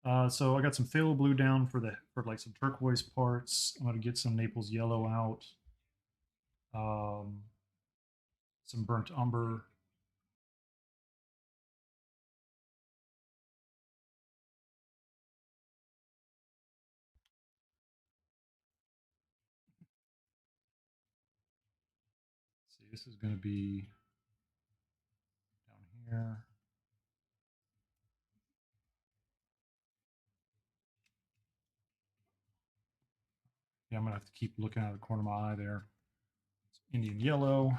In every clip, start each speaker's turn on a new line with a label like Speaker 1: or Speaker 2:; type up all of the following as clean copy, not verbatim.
Speaker 1: So I got some phthalo blue down for like some turquoise parts. I'm gonna get some Naples yellow out. Um, some burnt umber. Let's see, this is gonna be down here. Yeah, I'm gonna have to keep looking out of the corner of my eye there. Indian yellow.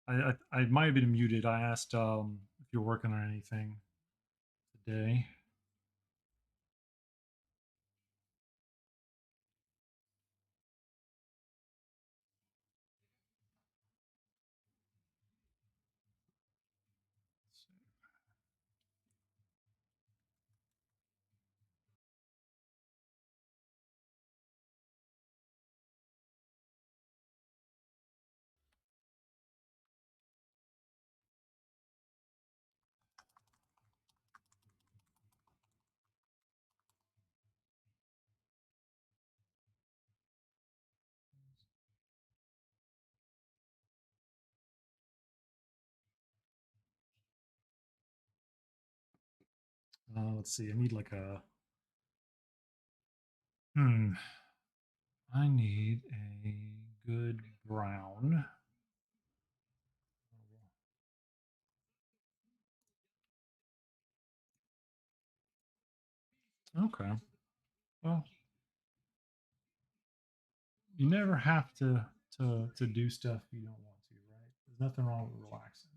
Speaker 1: I might have been muted. I asked if you're working on anything today. Let's see. I need like a. I need a good brown. Okay. Well, you never have to do stuff you don't want to, right? There's nothing wrong with relaxing.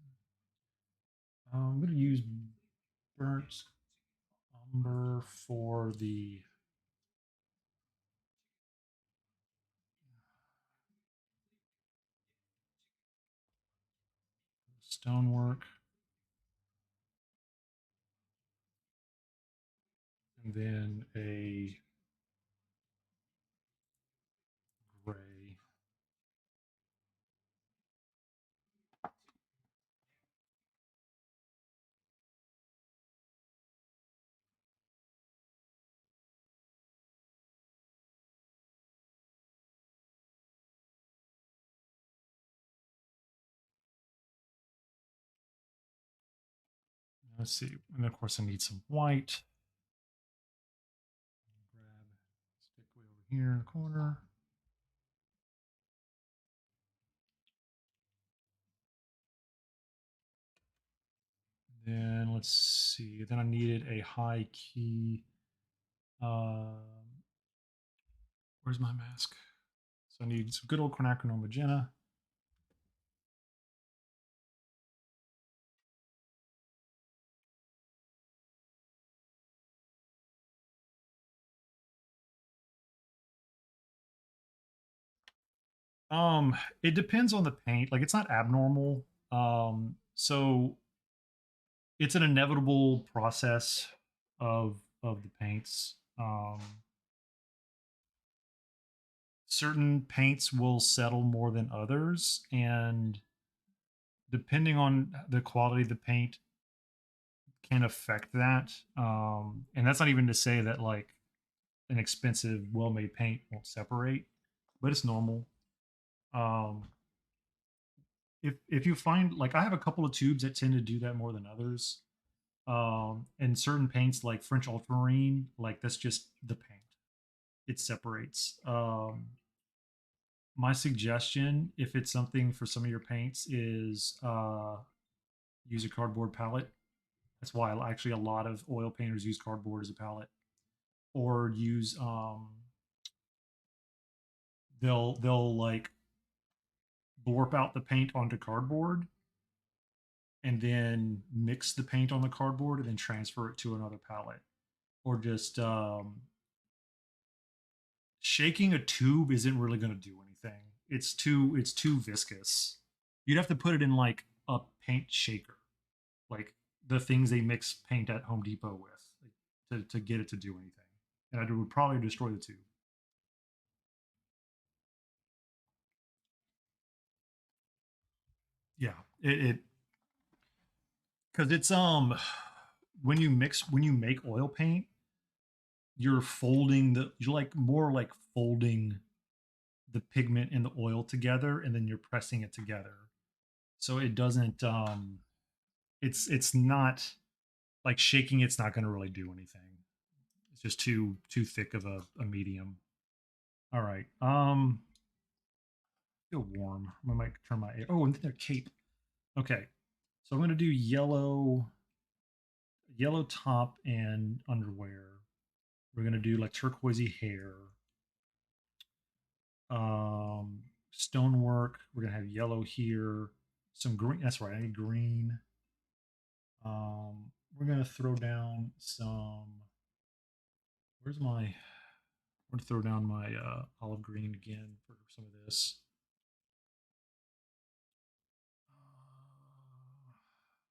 Speaker 1: I'm gonna use burnt umber for the stonework, and then a gray. Let's see, and of course I need some white. Grab stick way over here in the corner. Then let's see. Then I needed a high key. Where's my mask? So I need some good old quinacridone magenta. Um, it depends on the paint. Like it's not abnormal. So it's an inevitable process of the paints. Certain paints will settle more than others, and depending on the quality of the paint can affect that. And that's not even to say that like an expensive, well-made paint won't separate, but it's normal. Um, if you find like I have a couple of tubes that tend to do that more than others. And certain paints like French ultramarine, like that's just the paint. It separates. My suggestion, if it's something for some of your paints, is use a cardboard palette. That's why actually a lot of oil painters use cardboard as a palette, or use they'll like blorp out the paint onto cardboard and then mix the paint on the cardboard and then transfer it to another palette, or just shaking a tube isn't really going to do anything. It's too viscous. You'd have to put it in like a paint shaker, like the things they mix paint at Home Depot with, like, to get it to do anything. And it would probably destroy the tube. Yeah, it because it's when you make oil paint, you're like more like folding the pigment and the oil together, and then you're pressing it together. So it doesn't it's not like shaking it's not going to really do anything. It's just too thick of a medium. All right. Feel warm. I might turn my oh, and then their cape. Okay. So I'm going to do yellow top and underwear. We're going to do like turquoisey hair. Stonework. We're going to have yellow here. Some green. That's right. I need green. We're going to throw down some. Where's my. I'm going to throw down my olive green again for some of this.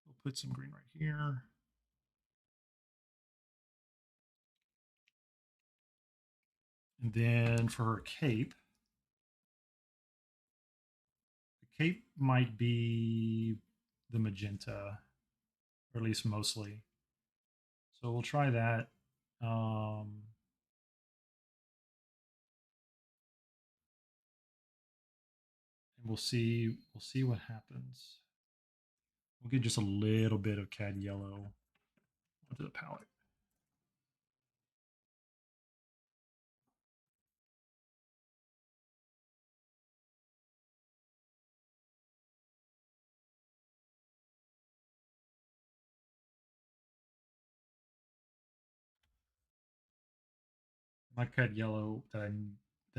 Speaker 1: We'll put some green right here. And then for her cape, the cape might be the magenta, or at least mostly. So we'll try that. Um, and we'll see what happens. We'll get just a little bit of cad yellow onto the palette. My cad yellow that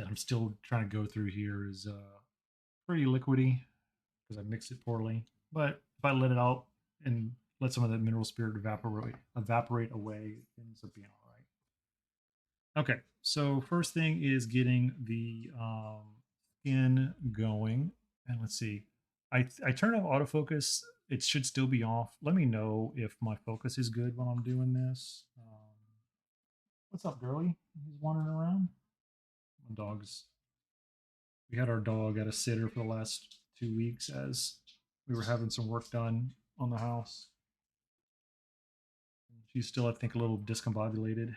Speaker 1: I'm still trying to go through here is pretty liquidy because I mixed it poorly. But if I let it out and let some of that mineral spirit evaporate away, it ends up being all right. Okay, so first thing is getting the skin going, and let's see. I turned off autofocus. It should still be off. Let me know if my focus is good while I'm doing this. What's up, girly? He's wandering around. My dog's. We had our dog at a sitter for the last 2 weeks as we were having some work done on the house. She's still, I think, a little discombobulated.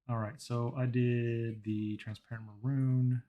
Speaker 1: All right, so I did the transparent maroon.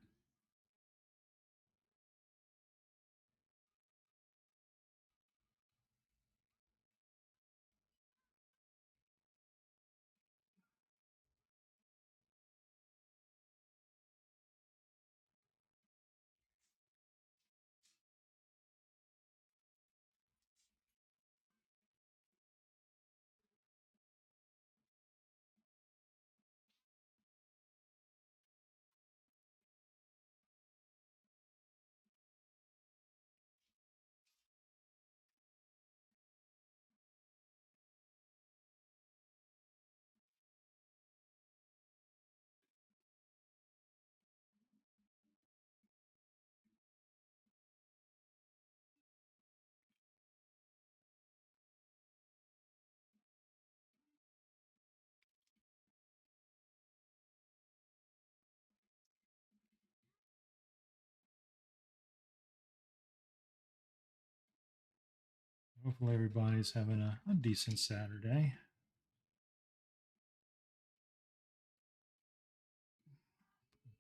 Speaker 1: Hopefully, everybody's having a decent Saturday.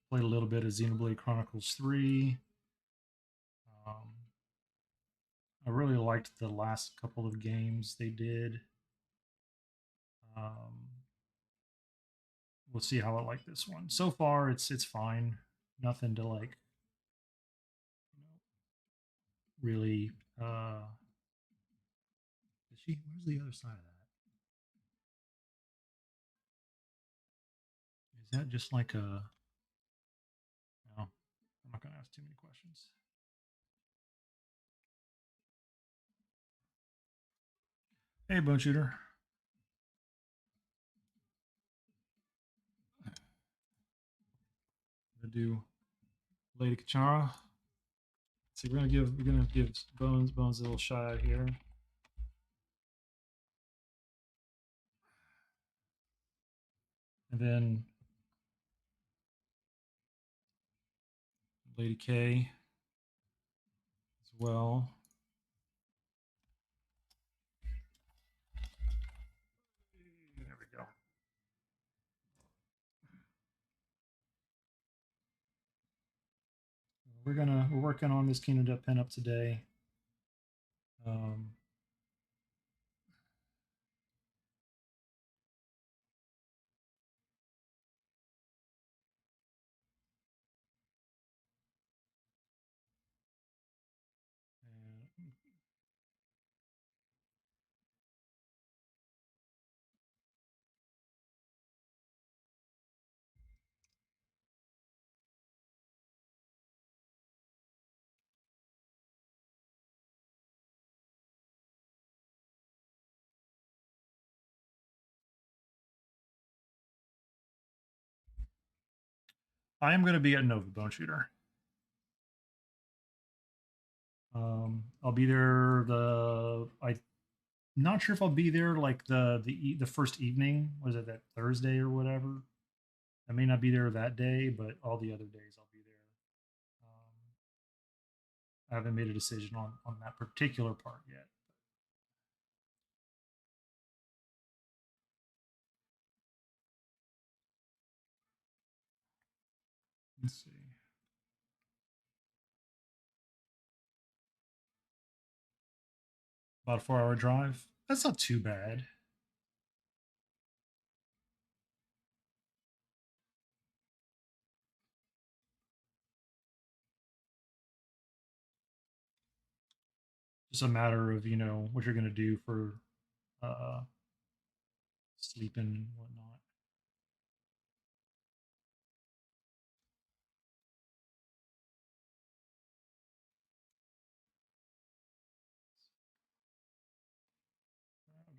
Speaker 1: Played a little bit of Xenoblade Chronicles 3. Um, I really liked the last couple of games they did. Um, we'll see how I like this one. So far, it's fine. Nothing to like, you know, really. Is she? Where's the other side of that? Is that just like a? No, I'm not gonna ask too many questions. Hey, Bone Shooter. I'm gonna do Lady Kachara. So we're gonna give Bones a little shot out here. And then Lady K as well. There we go. We're working on this Kingdom Death pinup today. Um, and I am going to be at Nova Bone Shooter. I'll be there. I'm not sure if I'll be there like the first evening. Was it that Thursday or whatever? I may not be there that day, but all the other days I'll be there. I haven't made a decision on that particular part yet. Let's see. About a 4 hour drive. That's not too bad. Just a matter of what you're gonna do for uh, sleeping and whatnot.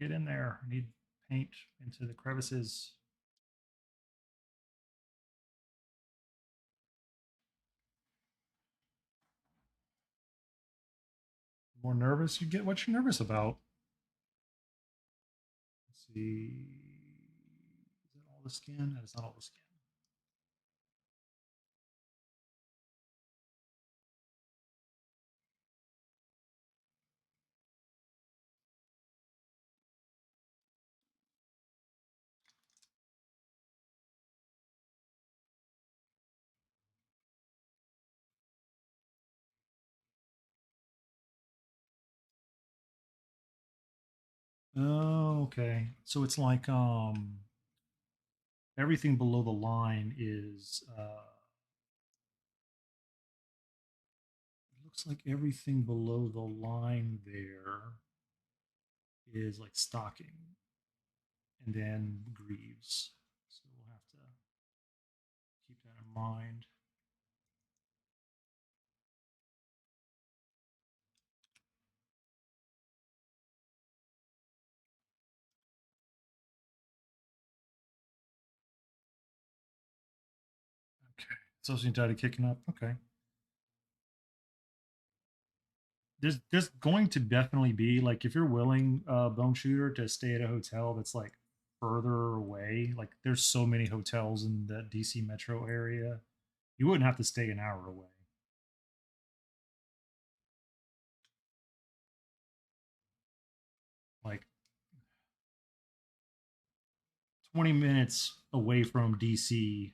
Speaker 1: Get in there. I need paint into the crevices. The more nervous you get, what you're nervous about. Let's see. Is that all the skin? That is not all the skin. Oh, okay. So it's like everything below the line is it looks like everything below the line there is like stocking and then greaves. So we'll have to keep that in mind. Okay. Society kicking up. Okay. There's going to definitely be like if you're willing, Bone Shooter, to stay at a hotel that's like further away. Like there's so many hotels in the DC metro area. You wouldn't have to stay an hour away. Like 20 minutes away from DC,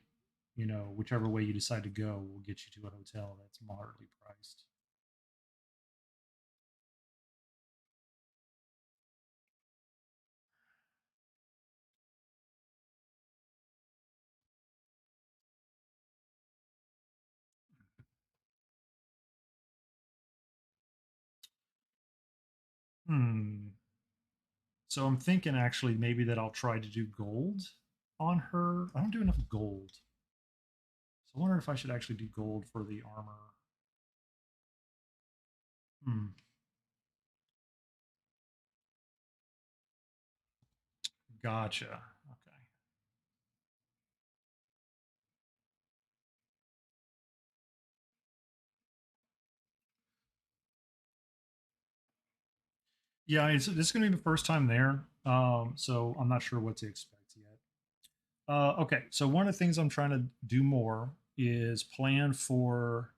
Speaker 1: whichever way you decide to go will get you to a hotel that's moderately priced. Hmm. So I'm thinking actually maybe that I'll try to do gold on her. I don't do enough gold. So I wonder if I should actually do gold for the armor. Hmm. Gotcha. Okay. Yeah, this is going to be the first time there. So I'm not sure what to expect yet. Okay, so one of the things I'm trying to do more is plan for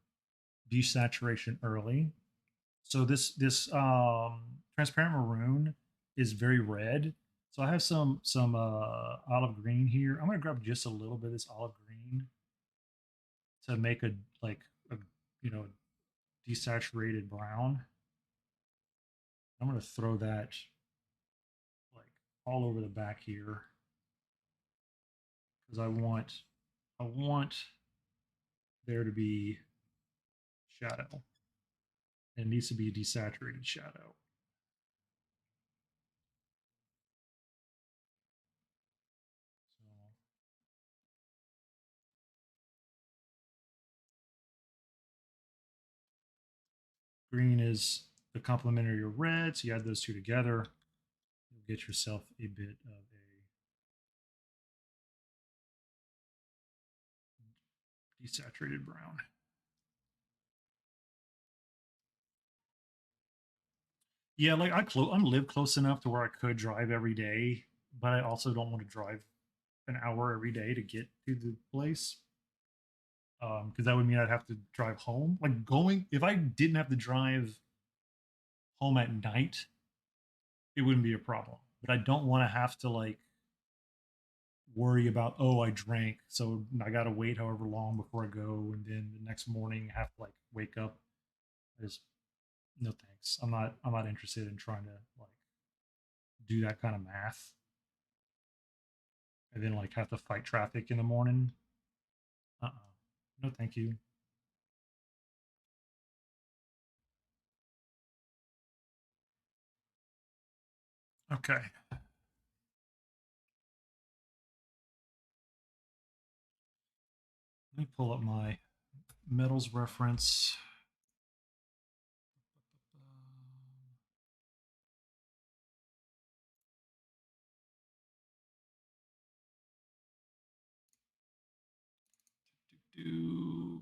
Speaker 1: desaturation early. So this transparent maroon is very red. So I have some olive green here. I'm gonna grab just a little bit of this olive green to make a you know desaturated brown. I'm gonna throw that like all over the back here because I want there to be shadow. And it needs to be a desaturated shadow. So green is the complementary of red, so you add those two together, you'll get yourself a bit of a desaturated brown. Yeah, like I live close enough to where I could drive every day, but I also don't want to drive an hour every day to get to the place. Because that would mean I'd have to drive home. Like going, if I didn't have to drive home at night, it wouldn't be a problem. But I don't want to have to like worry about, oh, I drank, so I gotta wait however long before I go, and then the next morning have to like wake up. I just no thanks. I'm not interested in trying to like do that kind of math and then like have to fight traffic in the morning. Uh-uh. No, thank you. Okay, let me pull up my metals reference. Do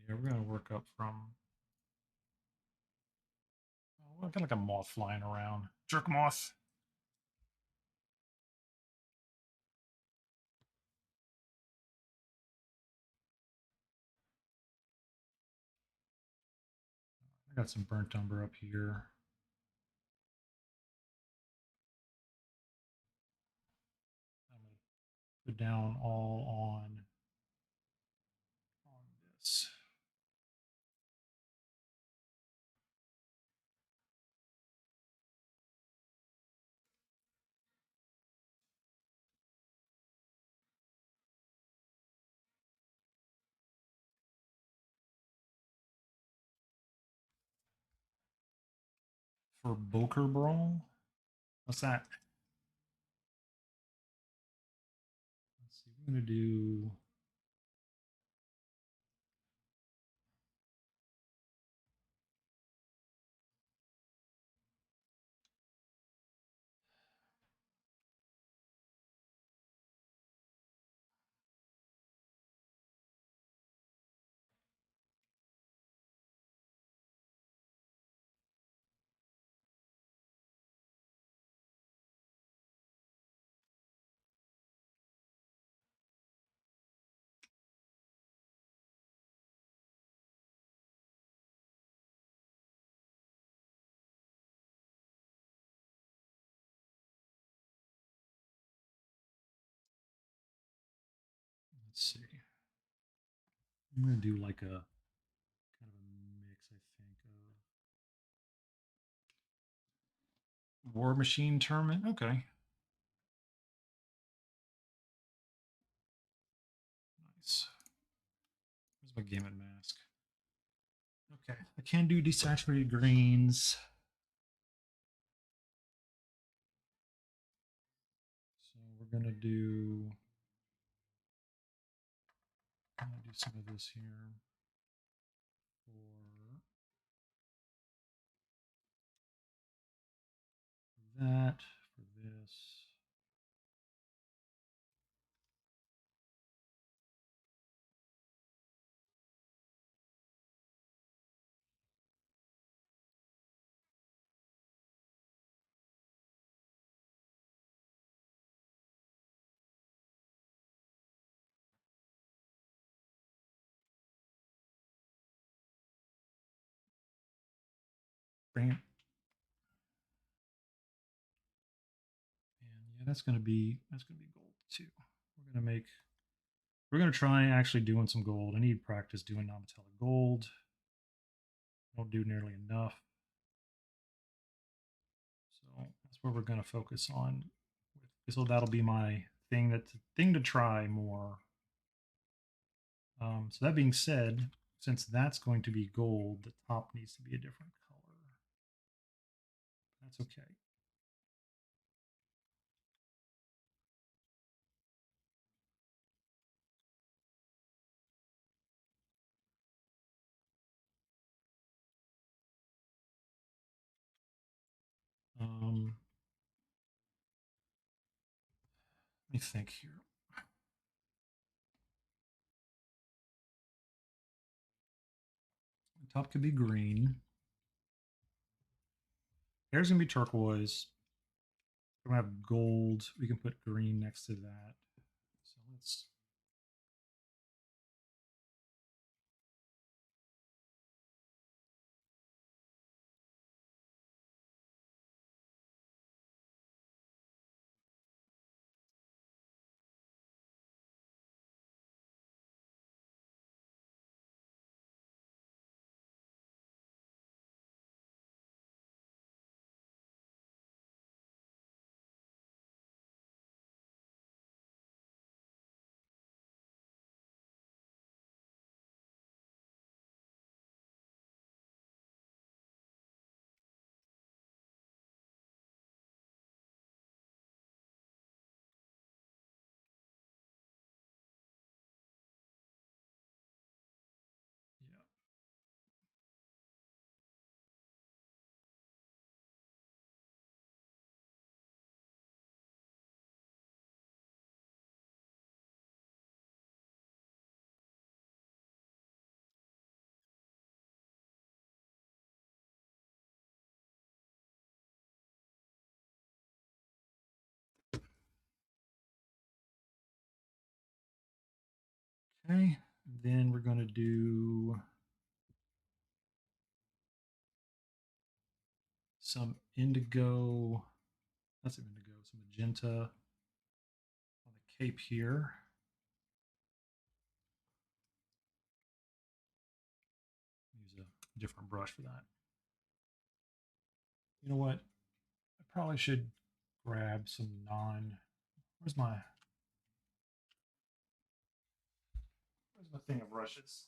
Speaker 1: yeah, we're gonna work up from. Oh, I got like a moth flying around. Jerk moth. I got some burnt umber up here. I'm gonna put down all on this for Boker Brawl. What's that? Let's see. We're gonna do. Let's see. I'm gonna do like a kind of a mix. I think of War Machine tournament. Okay, nice. Where's my Gambit mask? Okay, I can do desaturated greens. So we're gonna do. I'm gonna do some of this here for that, for this. that's gonna be gold too. We're gonna try actually doing some gold. I need practice doing non-metallic gold. Don't do nearly enough. So that's where we're gonna focus on. So that'll be my thing to try more. So that being said, since that's going to be gold, the top needs to be a different color. That's okay. Let me think here. The top could be green. Hair's gonna be turquoise. We're gonna have gold. We can put green next to that. So let's. Yeah. Okay. Then we're gonna do some indigo. That's some indigo. Some magenta on the cape here. Use a different brush for that. You know what? I probably should grab some non. Where's my Where's my thing of brushes?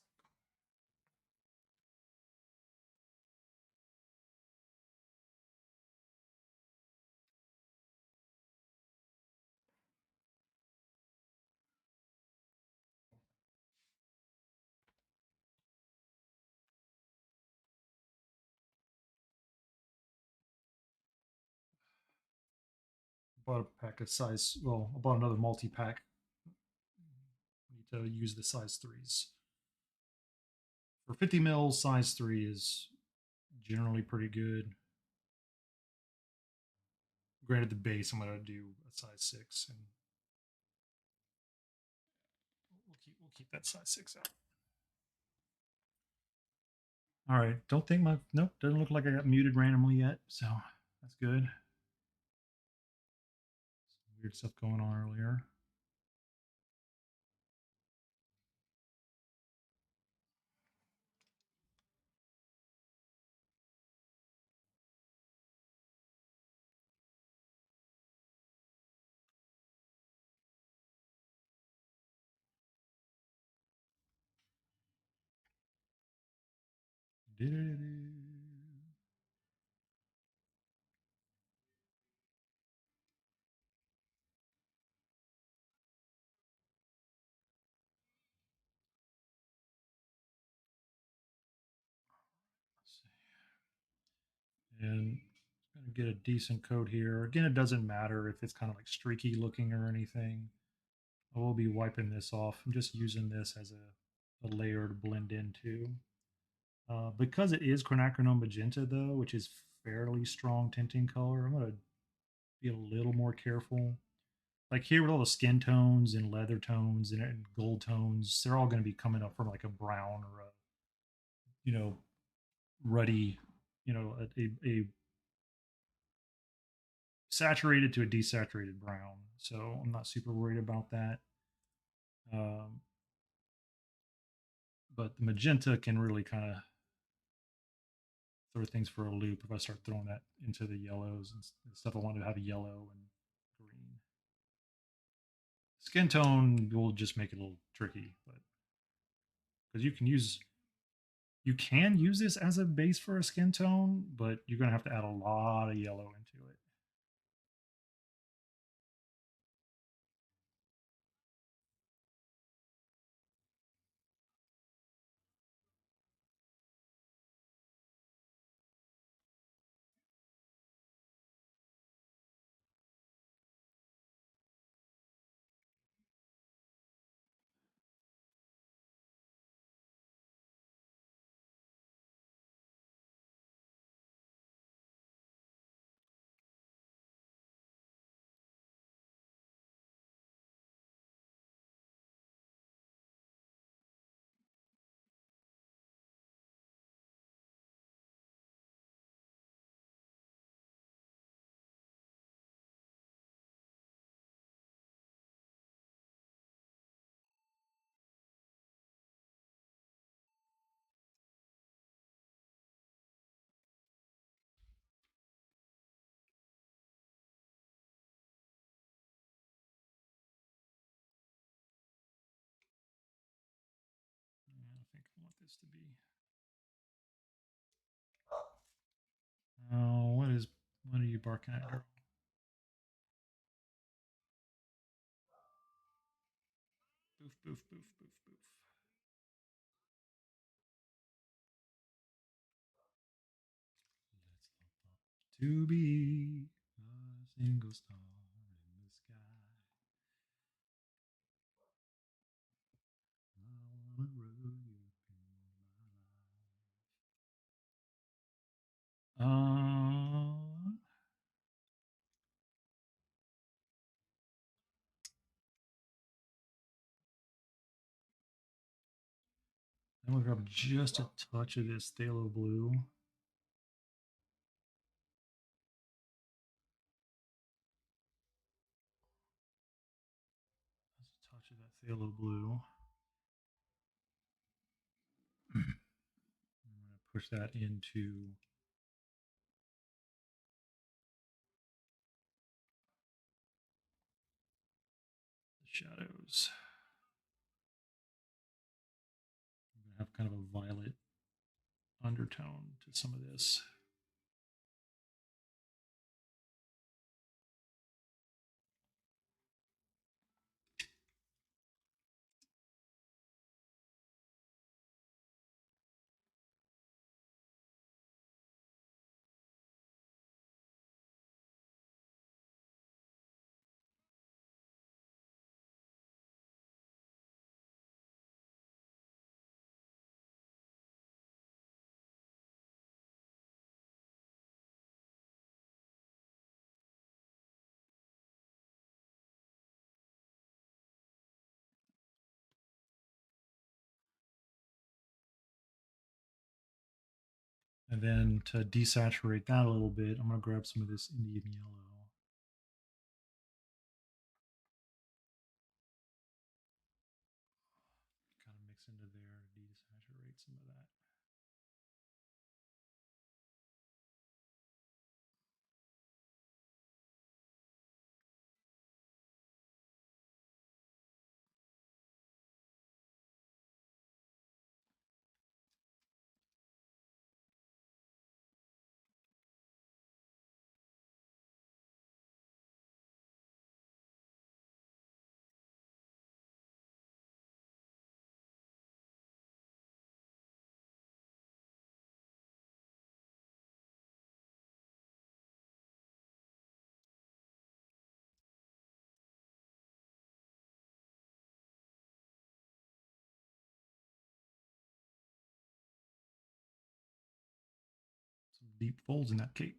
Speaker 1: Bought a pack of size. Well, I bought another multi pack. Need to use the size threes. For 50 mils, size three is generally pretty good. Granted, the base I'm going to do a size six, and we'll keep that size six out. All right, don't think my nope doesn't look like I got muted randomly yet, so that's good. Some weird stuff going on earlier. And I'm gonna get a decent coat here. Again, it doesn't matter if it's kind of like streaky looking or anything. I will be wiping this off. I'm just using this as a layer to blend into. Because it is quinacridone magenta though, which is fairly strong tinting color, I'm gonna be a little more careful. Like here with all the skin tones and leather tones and gold tones, they're all going to be coming up from like a brown or a, you know, ruddy, a saturated to a desaturated brown. So I'm not super worried about that. Um, but the magenta can really kind of throw things for a loop if I start throwing that into the yellows and stuff. I want to have yellow and green. Skin tone will just make it a little tricky, but because you can use this as a base for a skin tone, but you're gonna have to add a lot of yellow into it. Yeah, I think I want this to be. Oh, what are you barking at, girl? Boof, boof, boof, boof, boof. Let's look up to be a single star in the sky. I wanna roll you through my life. I'm gonna grab just a touch of this phthalo blue. Just a touch of that phthalo blue. I'm gonna push that into the shadows. I'm gonna have kind of a violet undertone to some of this. And then to desaturate that a little bit, I'm gonna grab some of this Indian yellow. Kind of mix into there to desaturate some of that. Some deep folds in that cape.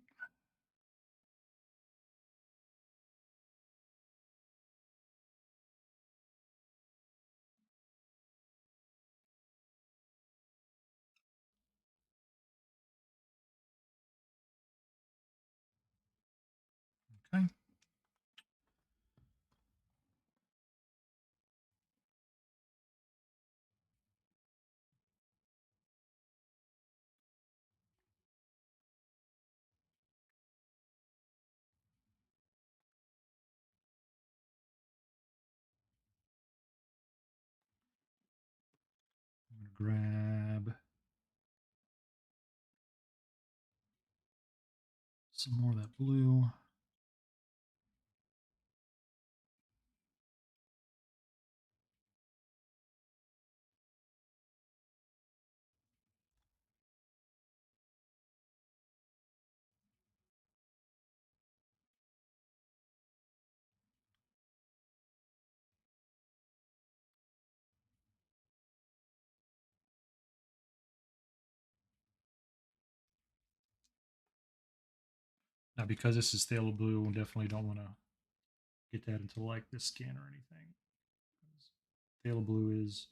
Speaker 1: Okay. grab some more of that blue. Now, because this is phthalo blue, we definitely don't want to get that into like this skin or anything. Phthalo blue is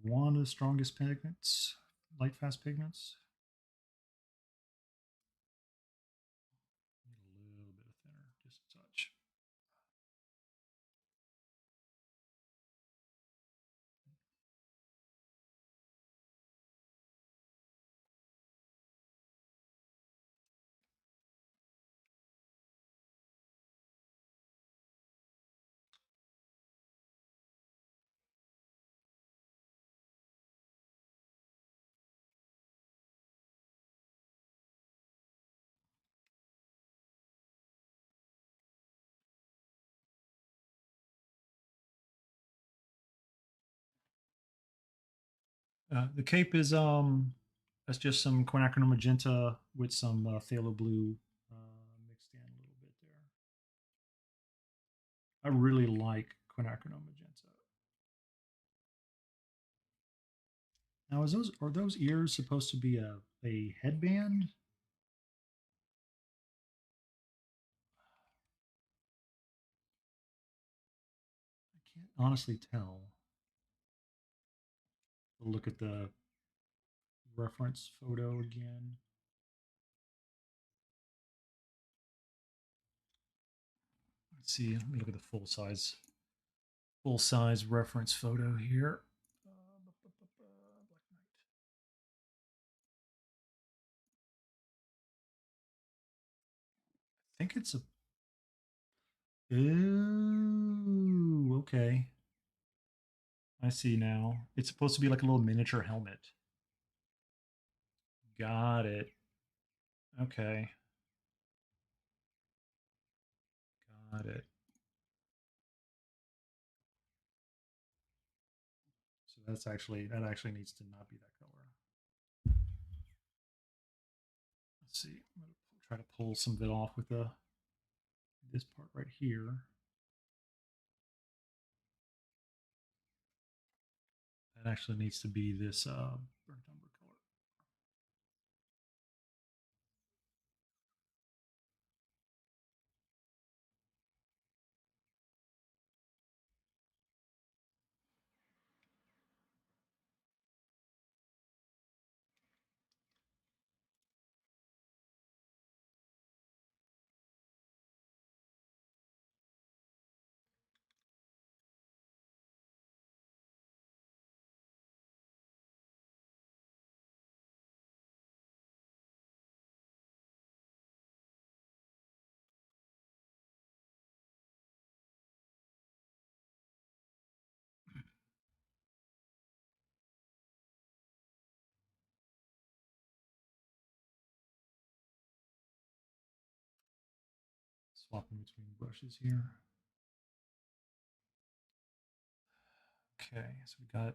Speaker 1: one of the strongest pigments, light fast pigments. A little bit of thinner, just a touch. The cape is that's just some quinacridone magenta with some phthalo blue mixed in a little bit there. I really like quinacridone magenta. Now, is those are those ears supposed to be a headband? I can't honestly tell. Look at the reference photo again. Let's see. Let me look at the full size reference photo here. Black Knight. I think it's a. Ooh, okay. I see now. It's supposed to be like a little miniature helmet. Got it. Okay. Got it. So that actually needs to not be that color. Let's see. I'm gonna try to pull some of it off with this part right here. That actually needs to be this burnt umber color. Swapping between brushes here. Okay, so we got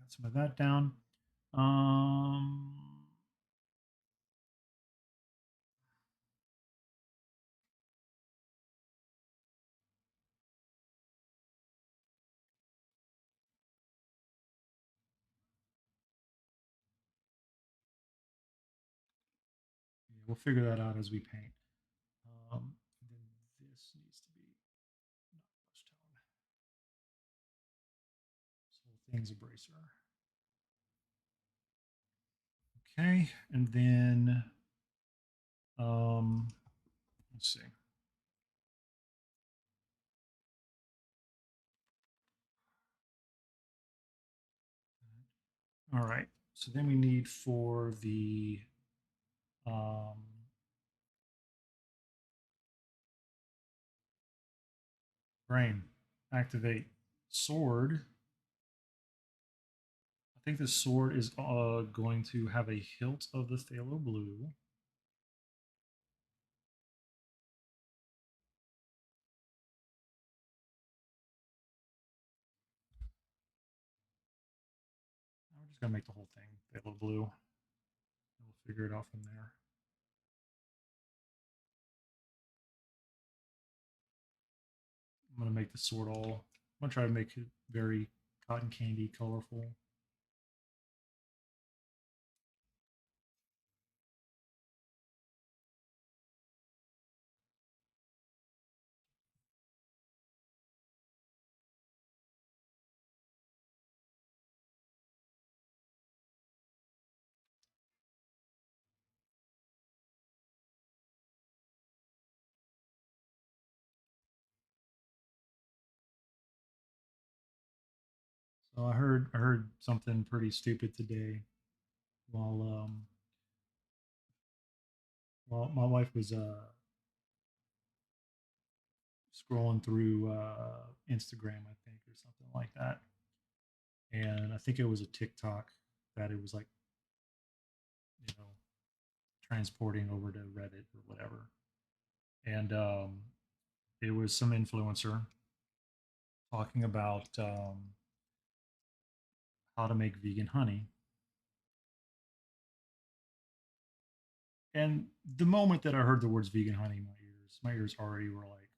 Speaker 1: some of that down. Um, yeah, we'll figure that out as we paint. Then this needs to be not brush tone. This whole thing's a bracer. Okay, and then let's see. All right. So then we need for the um, brain activate sword. I think the sword is going to have a hilt of the phthalo blue. We're just gonna make the whole thing phthalo blue. We'll figure it out from there. I'm gonna make the sword all. I'm gonna try to make it very cotton candy colorful. So I heard something pretty stupid today while while my wife was scrolling through Instagram, I think, or something like that. And I think it was a TikTok that it was like, you know, transporting over to Reddit or whatever. And it was some influencer talking about how to make vegan honey. And the moment that I heard the words vegan honey, my ears already were like,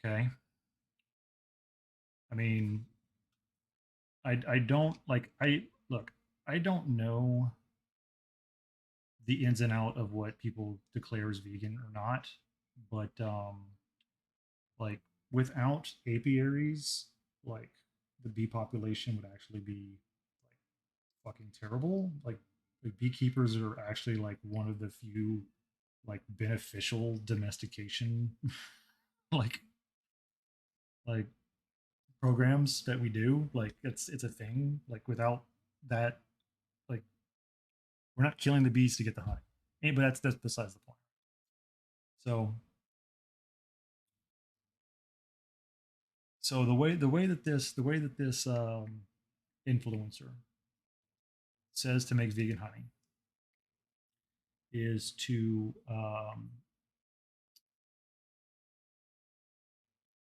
Speaker 1: okay. I mean, I don't like I look, I don't know the ins and out of what people declare as vegan or not, but like without apiaries, like the bee population would actually be like fucking terrible. Like beekeepers are actually like one of the few like beneficial domestication like like programs that we do. Like it's a thing. Like without that, like we're not killing the bees to get the honey. But that's besides the point. So the way that this influencer says to make vegan honey is to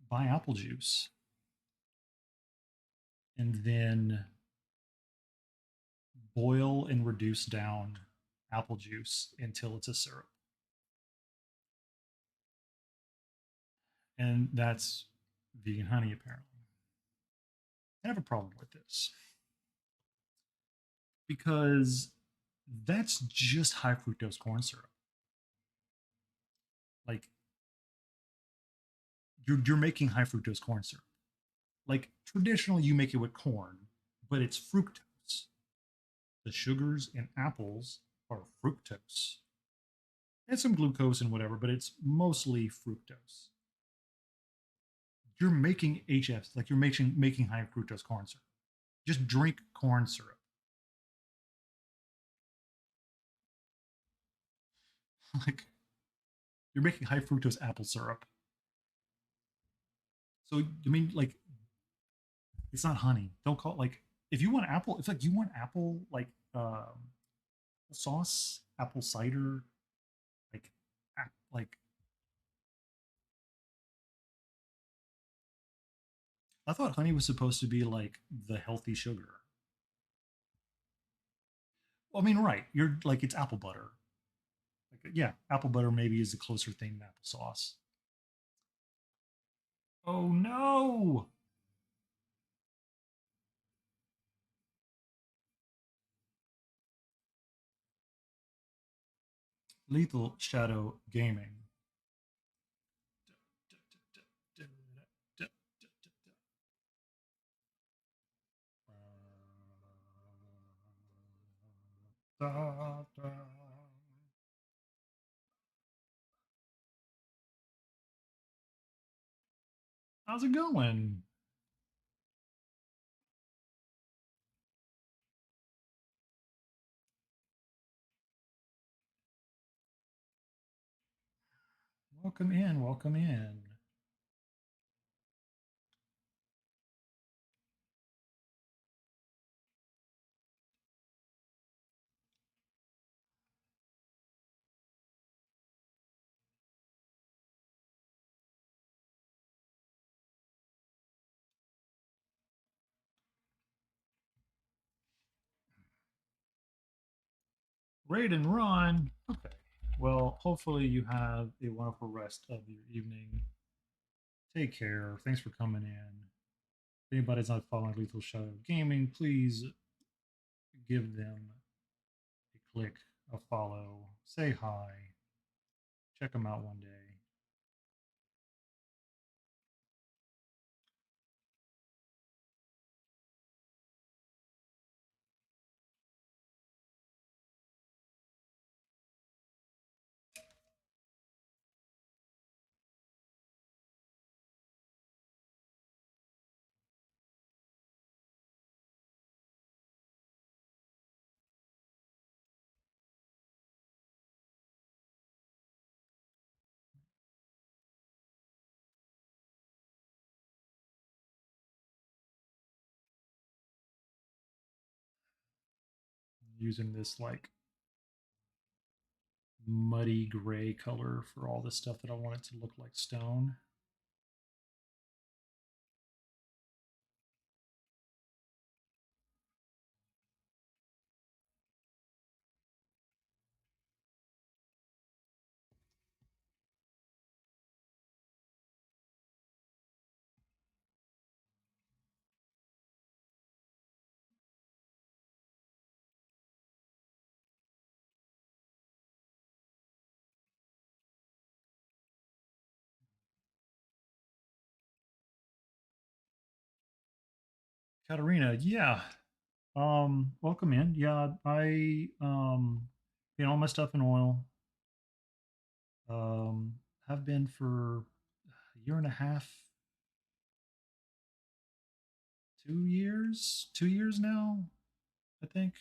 Speaker 1: buy apple juice and then boil and reduce down apple juice until it's a syrup. And that's vegan honey, apparently. I have a problem with this because that's just high fructose corn syrup. Like you're making high fructose corn syrup. Like traditionally, you make it with corn, but it's fructose. The sugars in apples are fructose and some glucose and whatever, but it's mostly fructose. You're making HFs, like you're making high fructose corn syrup. Just drink corn syrup. Like you're making high fructose apple syrup. So I mean, like it's not honey. Don't call it like if you want apple. If like you want apple sauce, apple cider, like like I thought honey was supposed to be like the healthy sugar. Well, I mean, right? You're like it's apple butter. Like yeah, apple butter maybe is a closer thing than applesauce. Oh no! Lethal Shadow Gaming. How's it going? Welcome in. Welcome in. Raid and run. Okay. Well, hopefully you have a wonderful rest of your evening. Take care. Thanks for coming in. If anybody's not following Lethal Shadow Gaming, please give them a click, a follow, say hi, check them out one day. Using this like muddy gray color for all the stuff that I want it to look like stone. Katarina, yeah. Welcome in. Yeah, I paint all my stuff in oil. Um, have been for a year and a half, 2 years, 2 years now, I think.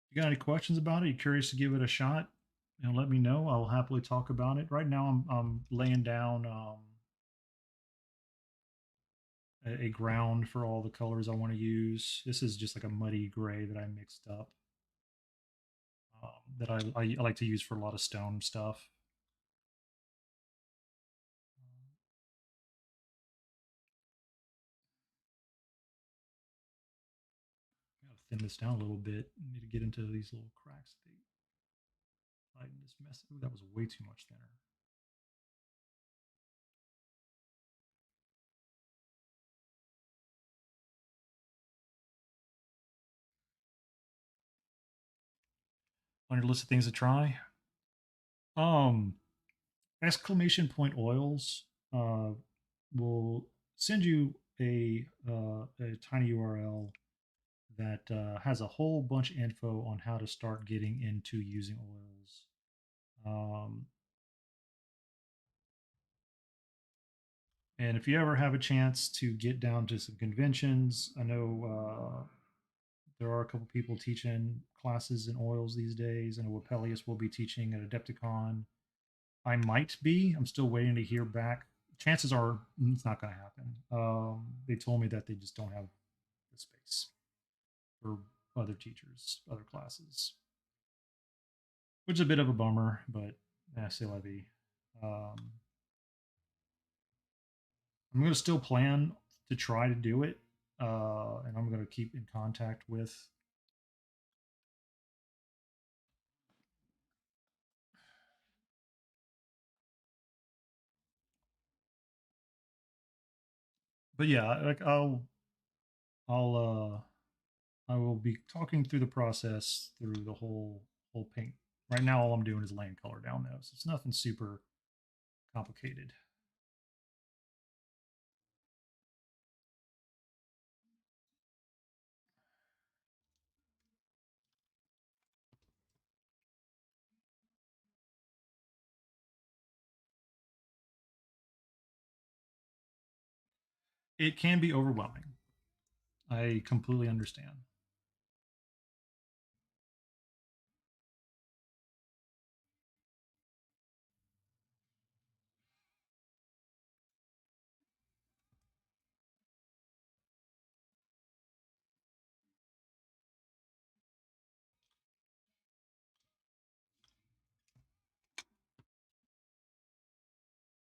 Speaker 1: You got any questions about it? You curious to give it a shot? Let me know. I'll happily talk about it. Right now, I'm laying down a ground for all the colors I want to use. This is just like a muddy gray that I mixed up. That I like to use for a lot of stone stuff. Gotta thin this down a little bit. I need to get into these little cracks. They lighten this mess. Ooh, that was way too much thinner. On your list of things to try, um, exclamation point oils will send you a tiny URL that has a whole bunch of info on how to start getting into using oils. Um, and if you ever have a chance to get down to some conventions, I know there are a couple people teaching classes in oils these days. I know Wapelius will be teaching at Adepticon. I might be. I'm still waiting to hear back. Chances are it's not going to happen. They told me that they just don't have the space for other teachers, other classes, which is a bit of a bummer, but c'est la vie. Um, I'm going to still plan to try to do it, and I'm going to keep in contact with. But yeah, like I'll I will be talking through the process through the whole paint. Right now, all I'm doing is laying color down though, so it's nothing super complicated. It can be overwhelming. I completely understand.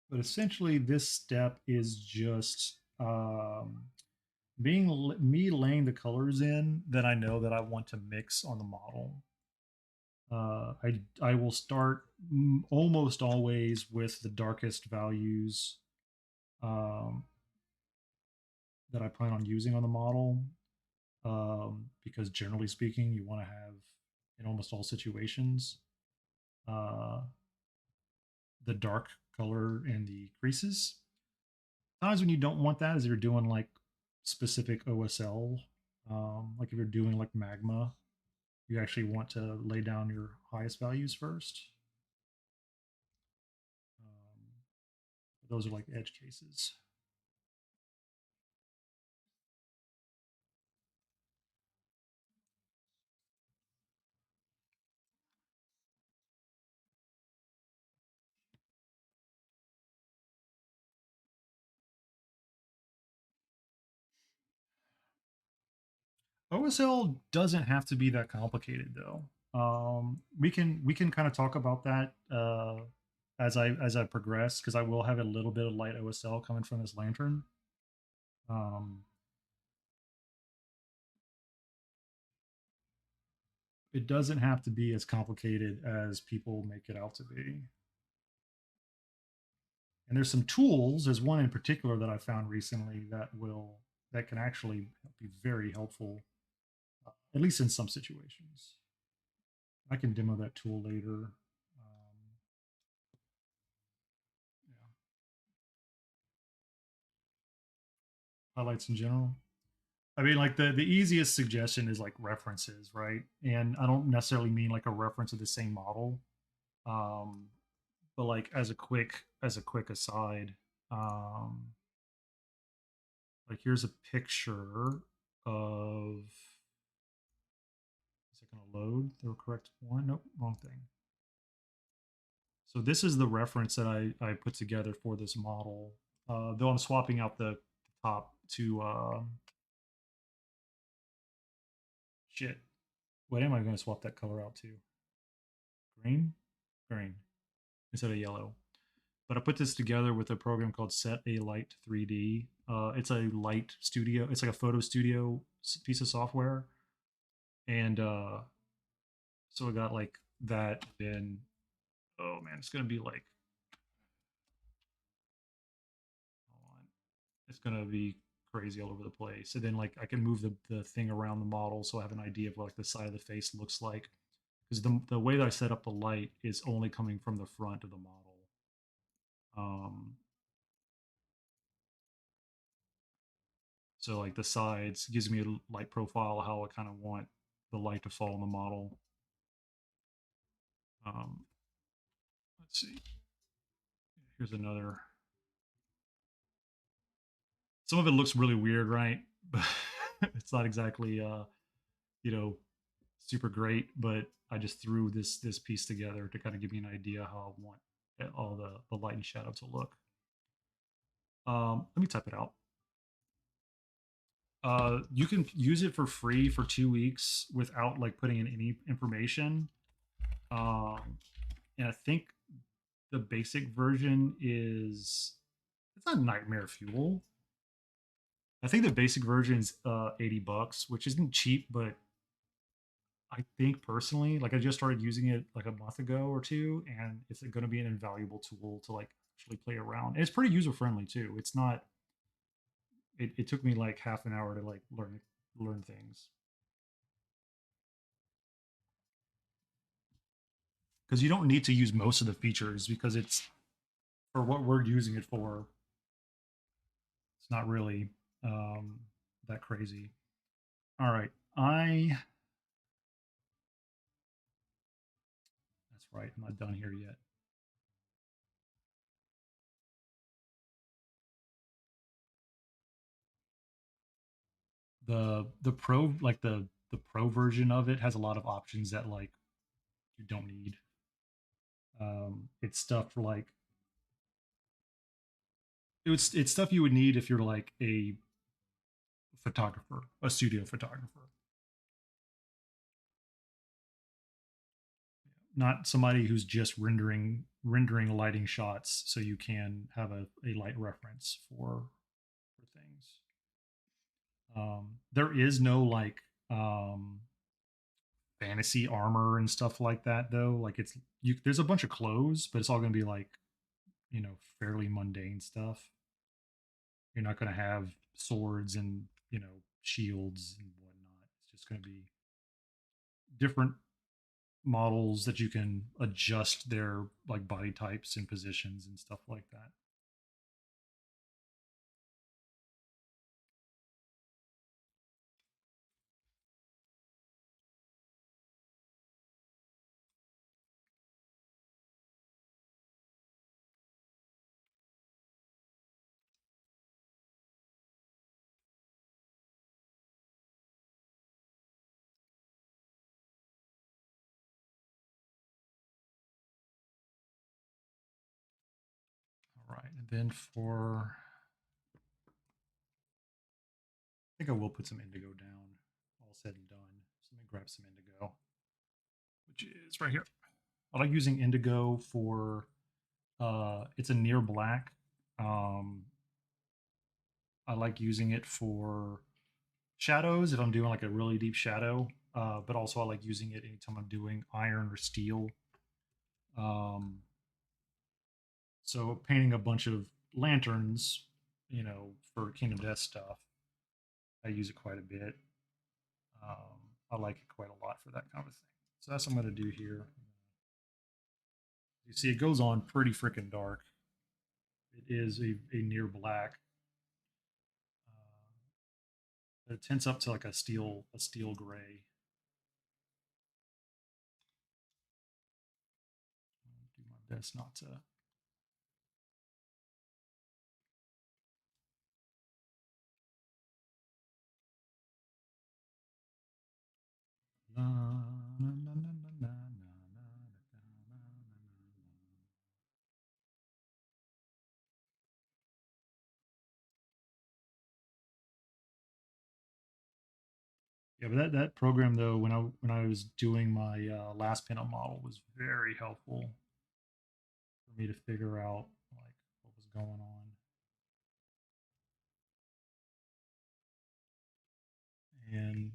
Speaker 1: But essentially, this step is just um, me laying the colors in that I know that I want to mix on the model. I will start almost always with the darkest values um, that I plan on using on the model, because generally speaking, you want to have in almost all situations uh, the dark color in the creases. Times when you don't want that is if you're doing like specific OSL, like if you're doing like magma, you actually want to lay down your highest values first. Um, those are like edge cases. OSL doesn't have to be that complicated though. We can kind of talk about that as I progress because I will have a little bit of light OSL coming from this lantern. Um, it doesn't have to be as complicated as people make it out to be. And there's some tools. There's one in particular that I found recently that can actually be very helpful, at least in some situations. I can demo that tool later. Yeah. Highlights in general. I mean, like the easiest suggestion is like references, right? And I don't necessarily mean like a reference of the same model, um, but like as a quick aside, um, like here's a picture of. Is it going to load the correct one? Nope, wrong thing. So this is the reference that I put together for this model. Though I'm swapping out the top to shit. What am I going to swap that color out to? Green, green instead of yellow. But I put this together with a program called Set A Light 3D. It's a light studio. It's like a photo studio piece of software, and so I got like that. Then oh man, it's gonna be like hold on, it's gonna be crazy all over the place. And then like I can move the thing around the model so I have an idea of what like the side of the face looks like. Because the way that I set up the light is only coming from the front of the model. Um, so like the sides gives me a light profile how I kind of want the light to fall on the model. Um, let's see. Here's another. Some of it looks really weird, right? But it's not exactly you know super great. But I just threw this piece together to kind of give me an idea how I want all the light and shadow to look. Let me type it out. You can use it for free for 2 weeks without like putting in any information. Um, and I think the basic version is it's not nightmare fuel. I think the basic version is $80, which isn't cheap, but I think personally, like I just started using it like a month ago or two, and it's going to be an invaluable tool to like actually play around. And it's pretty user friendly too. It's not. It took me like half an hour to like learn things because you don't need to use most of the features because it's for what we're using it for. It's not really um, that crazy. All right, that's right. I'm not done here yet. The pro like the pro version of it has a lot of options that like you don't need. It's stuff for like it's stuff you would need if you're like a photographer, a studio photographer, not somebody who's just rendering lighting shots so you can have a light reference for things. There is no like fantasy armor and stuff like that though. Like it's you there's a bunch of clothes, but it's all going to be like, fairly mundane stuff. You're not going to have swords and, shields and whatnot. It's just going to be different models that you can adjust their like body types and positions and stuff like that. All right. And then I think I will put some indigo down, all said and done. So let me grab some indigo, which is right here. I like using indigo for it's a near black. Um I like using it for shadows if I'm doing like a really deep shadow. But also I like using it anytime I'm doing iron or steel. Um so painting a bunch of lanterns, for Kingdom Death stuff, I use it quite a bit. I like it quite a lot for that kind of thing. So that's what I'm going to do here. You see, it goes on pretty freaking dark. It is a near black. It tints up to like a steel gray. I'll do my best not to. Yeah, but that program though, when I was doing my last pinup model, was very helpful for me to figure out like what was going on. And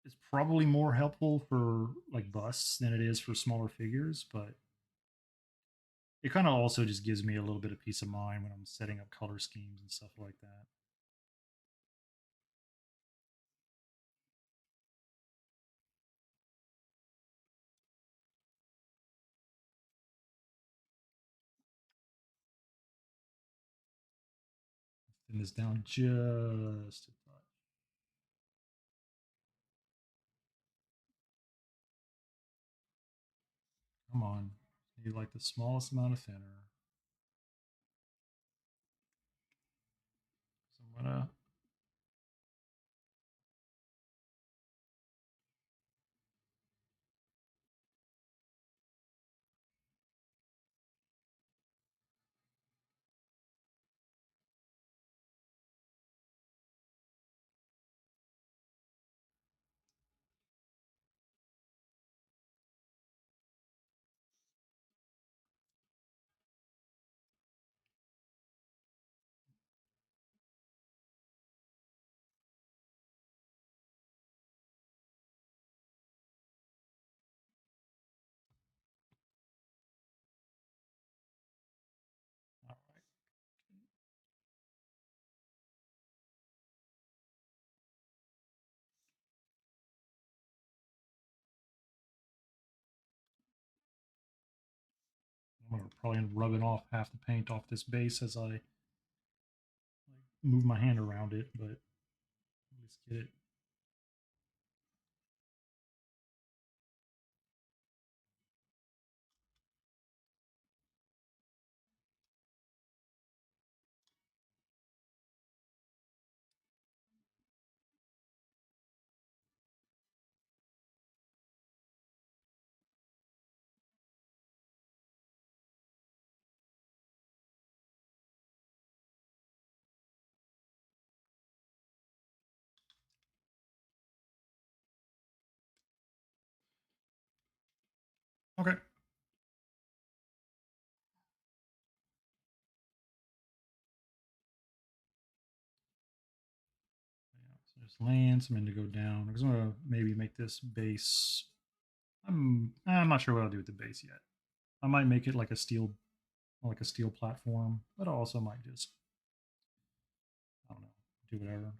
Speaker 1: it's probably more helpful for like busts than it is for smaller figures, but it kind of also just gives me a little bit of peace of mind when I'm setting up color schemes and stuff like that. Thin this down just a touch. Come on. Need like the smallest amount of thinner. So I'm gonna. All right. I'm gonna probably end up rubbing off half the paint off this base as I like move my hand around it, but let's get it. Okay. There's land, some indigo down. I'm gonna maybe make this base. I'm not sure what I'll do with the base yet. I might make it like a steel platform, but I also might just, I don't know, do whatever.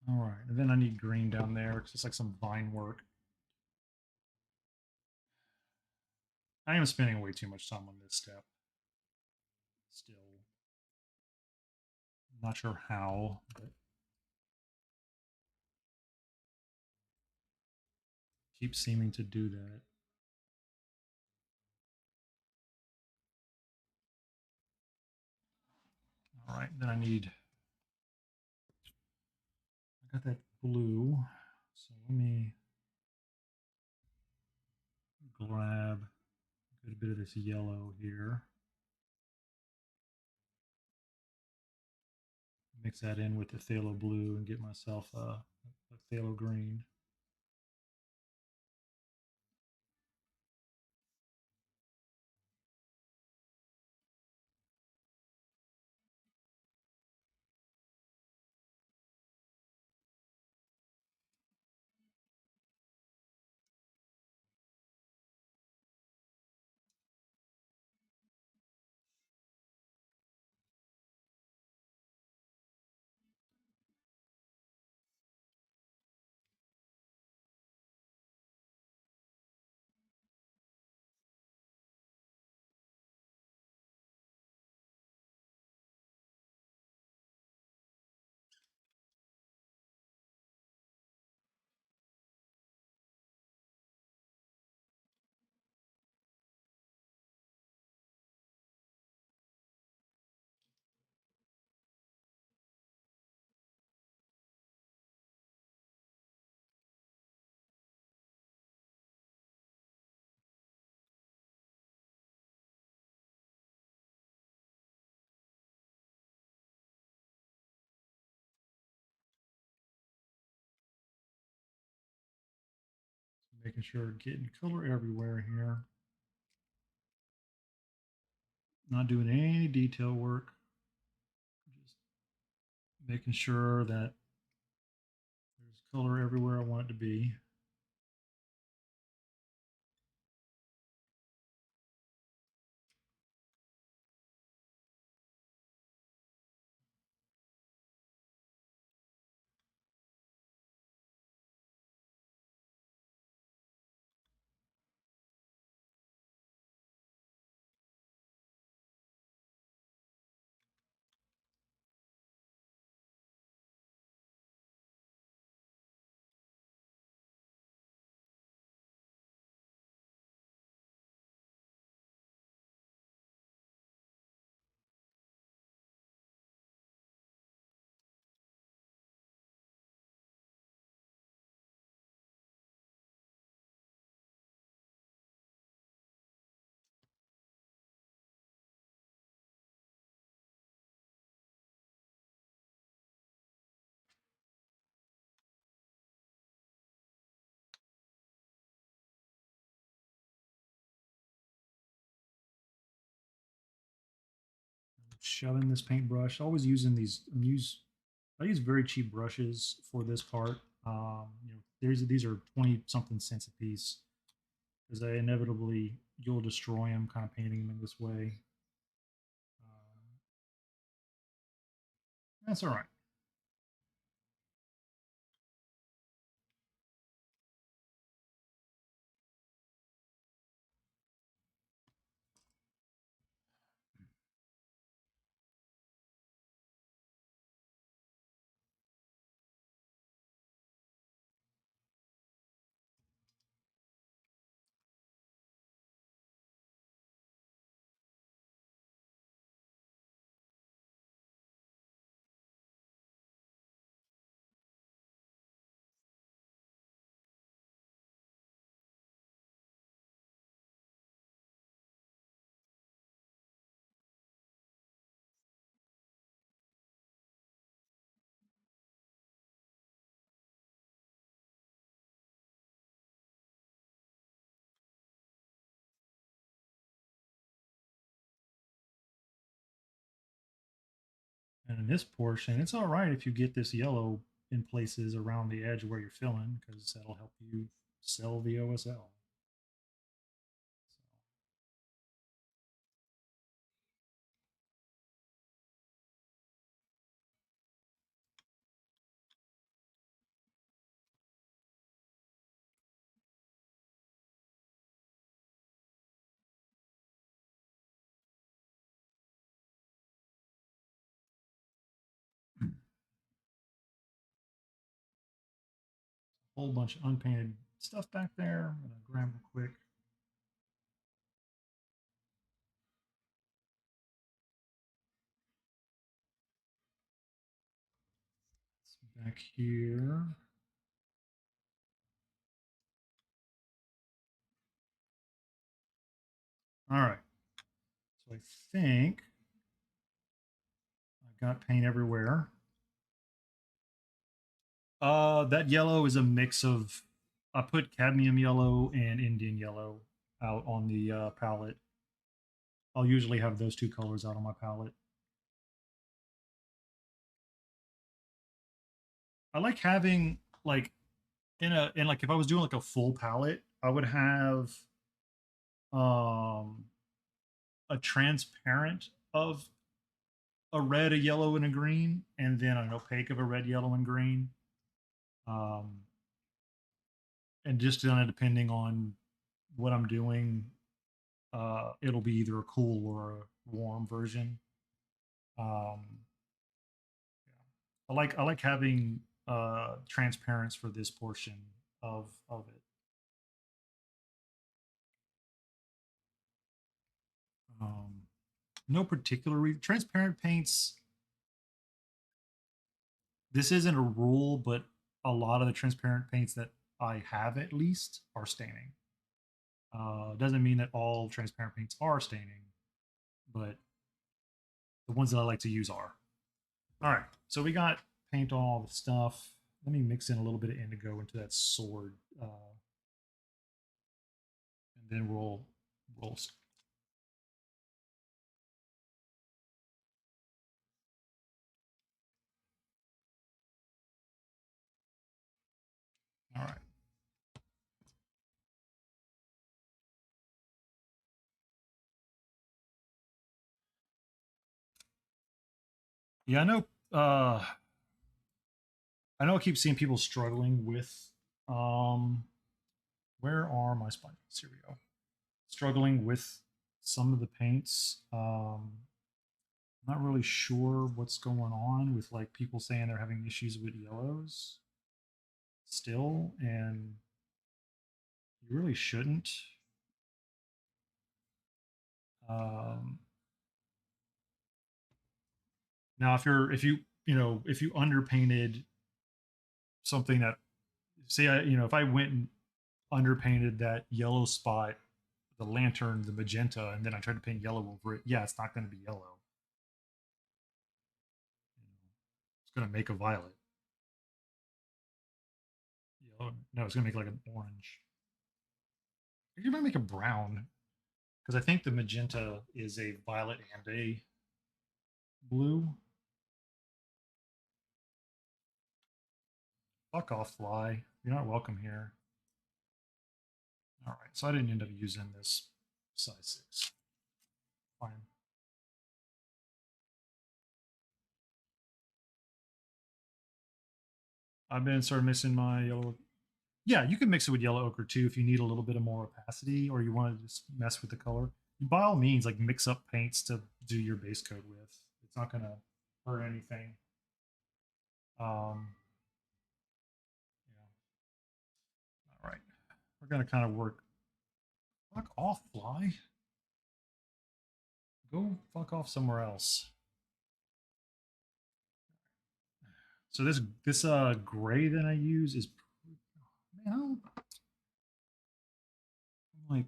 Speaker 1: All right, and then I need green down there. It's just like some vine work. I am spending way too much time on this step. Still, not sure how, but keep seeming to do that. All right, then I got that blue. So let me grab a good bit of this yellow here. Mix that in with the phthalo blue and get myself a phthalo green. Making sure getting color everywhere here. Not doing any detail work. Just making sure that there's color everywhere I want it to be. Shoving this paintbrush. Always using these. I use very cheap brushes for this part. These are 20 something cents a piece because I inevitably you'll destroy them kind of painting them in this way. Um, that's all right. And in this portion, it's all right if you get this yellow in places around the edge where you're filling, because that'll help you sell the OSL. Whole bunch of unpainted stuff back there. I'm gonna grab real quick. Back here. All right. So I think I've got paint everywhere. That yellow is a mix of. I put cadmium yellow and Indian yellow out on the palette. I'll usually have those two colors out on my palette. I like having like in like if I was doing like a full palette, I would have um a transparent of a red, a yellow, and a green, and then an opaque of a red, yellow, and green. Um, and just depending on what I'm doing, it'll be either a cool or a warm version. Um, I like having transparency for this portion of it. Um, no particular transparent paints. This isn't a rule, but a lot of the transparent paints that I have at least are staining. Doesn't mean that all transparent paints are staining, but the ones that I like to use are. All right, so we got paint on all the stuff. Let me mix in a little bit of indigo into that sword, and then we'll. All right. Yeah, I know. I know. I keep seeing people struggling with. Um, where are my spine? Here we go. Struggling with some of the paints. Not really sure what's going on with like people saying they're having issues with yellows still, and you really shouldn't. Um, Now, if you underpainted something that, say, if I went and underpainted that yellow spot, the lantern, the magenta, and then I tried to paint yellow over it, yeah, it's not going to be yellow. It's going to make a violet. Yellow, no, it's going to make like an orange. You might make a brown because I think the magenta is a violet and a blue. Fuck off, fly. You're not welcome here. All right, so I didn't end up using this size 6. Fine. I've been sort of missing my yellow. Yeah, you can mix it with yellow ochre too if you need a little bit of more opacity or you want to just mess with the color. By all means, like mix up paints to do your base coat with. It's not gonna hurt anything. Um, yeah. All right, we're gonna kind of work. Fuck off, fly. Go fuck off somewhere else. So this gray that I use is, man, I'm like,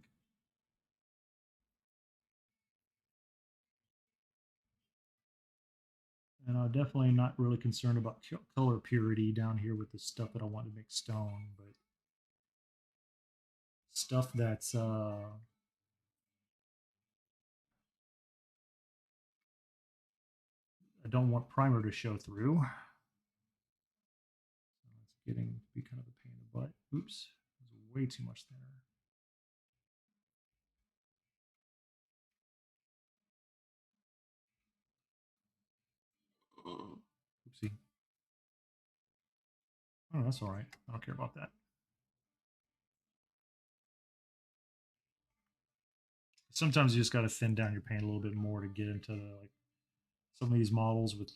Speaker 1: and I'm definitely not really concerned about color purity down here with the stuff that I want to make stone, but stuff that's I don't want primer to show through. So it's getting to be kind of a pain in the butt. Oops, there's way too much there. Oopsie. Oh, that's all right. I don't care about that. Sometimes you just got to thin down your paint a little bit more to get into like some of these models with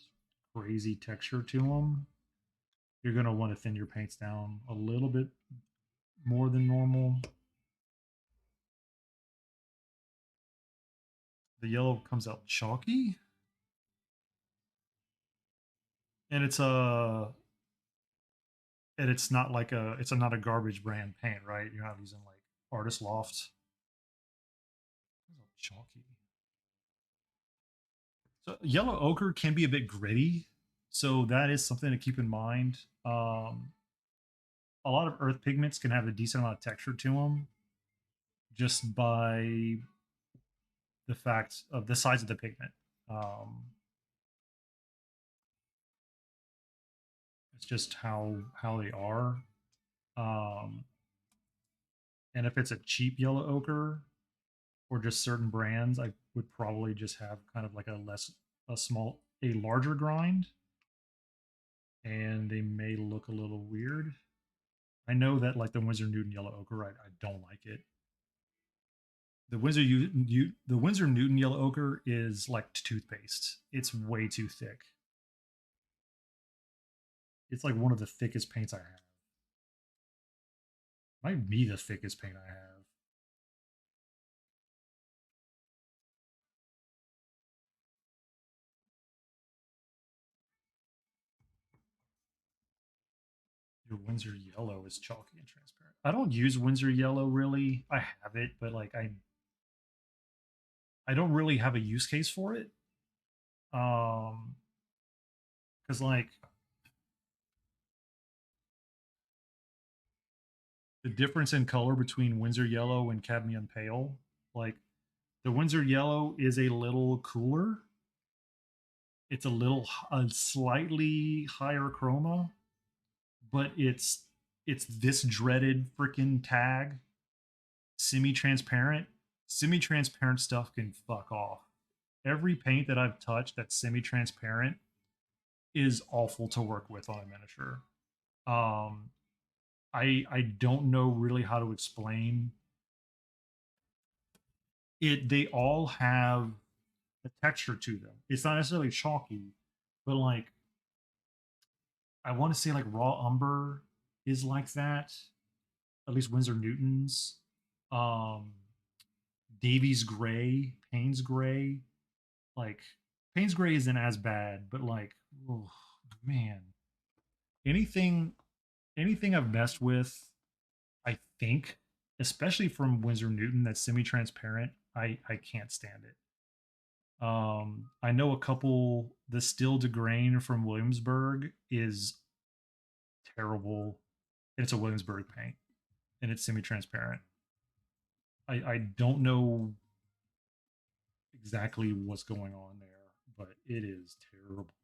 Speaker 1: crazy texture to them. You're going to want to thin your paints down a little bit more than normal. The yellow comes out chalky, and it's not like not a garbage brand paint, right? You're not using like Artist Loft. Chalky. So yellow ochre can be a bit gritty, so that is something to keep in mind. A lot of earth pigments can have a decent amount of texture to them, just by the fact of the size of the pigment. It's just how they are. Um, and if it's a cheap yellow ochre or just certain brands, I would probably just have kind of like a larger grind, and they may look a little weird. I know that like the Winsor Newton yellow ochre, I don't like it. The Winsor Newton yellow ochre is like toothpaste. It's way too thick. It's like one of the thickest paints I have. Might be the thickest paint I have. Your Windsor yellow is chalky and transparent. I don't use Windsor yellow really. I have it, but like I don't really have a use case for it. Um, because like the difference in color between Windsor yellow and cadmium pale, like the Windsor yellow is a little cooler. It's a slightly higher chroma, but it's this dreaded freaking tag, semi-transparent. Semi-transparent stuff can fuck off. Every paint that I've touched that's semi-transparent is awful to work with on a miniature. Um, I don't know really how to explain it. They all have a texture to them. It's not necessarily chalky, but like I want to say like raw umber is like that. At least Winsor Newton's. Um, Davies Gray, Payne's Gray. Like Payne's Gray isn't as bad, but like, oh, man, anything anything I've messed with, I think, especially from Winsor Newton that's semi-transparent, I can't stand it. I know a couple. The Still de Grain from Williamsburg is terrible. It's a Williamsburg paint, and it's semi-transparent. I don't know exactly what's going on there, but it is terrible.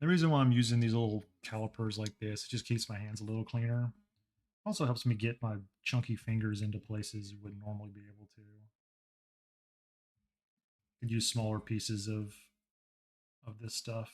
Speaker 1: The reason why I'm using these little calipers like this, it just keeps my hands a little cleaner. Also helps me get my chunky fingers into places you wouldn't normally be able to. Could use smaller pieces of this stuff.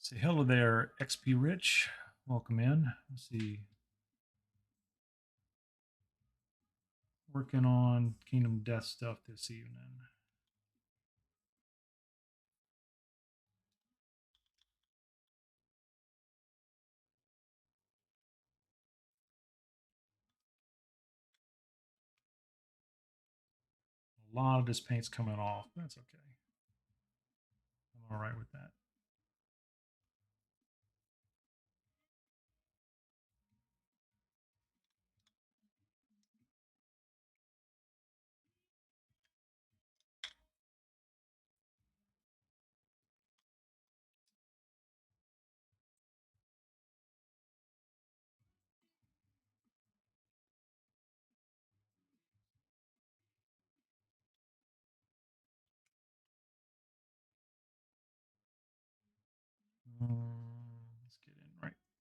Speaker 1: Say hello there, XP Rich. Welcome in. Let's see. working on Kingdom Death stuff this evening. A lot of this paint's coming off. That's okay. I'm all right with that. Let's get in right there.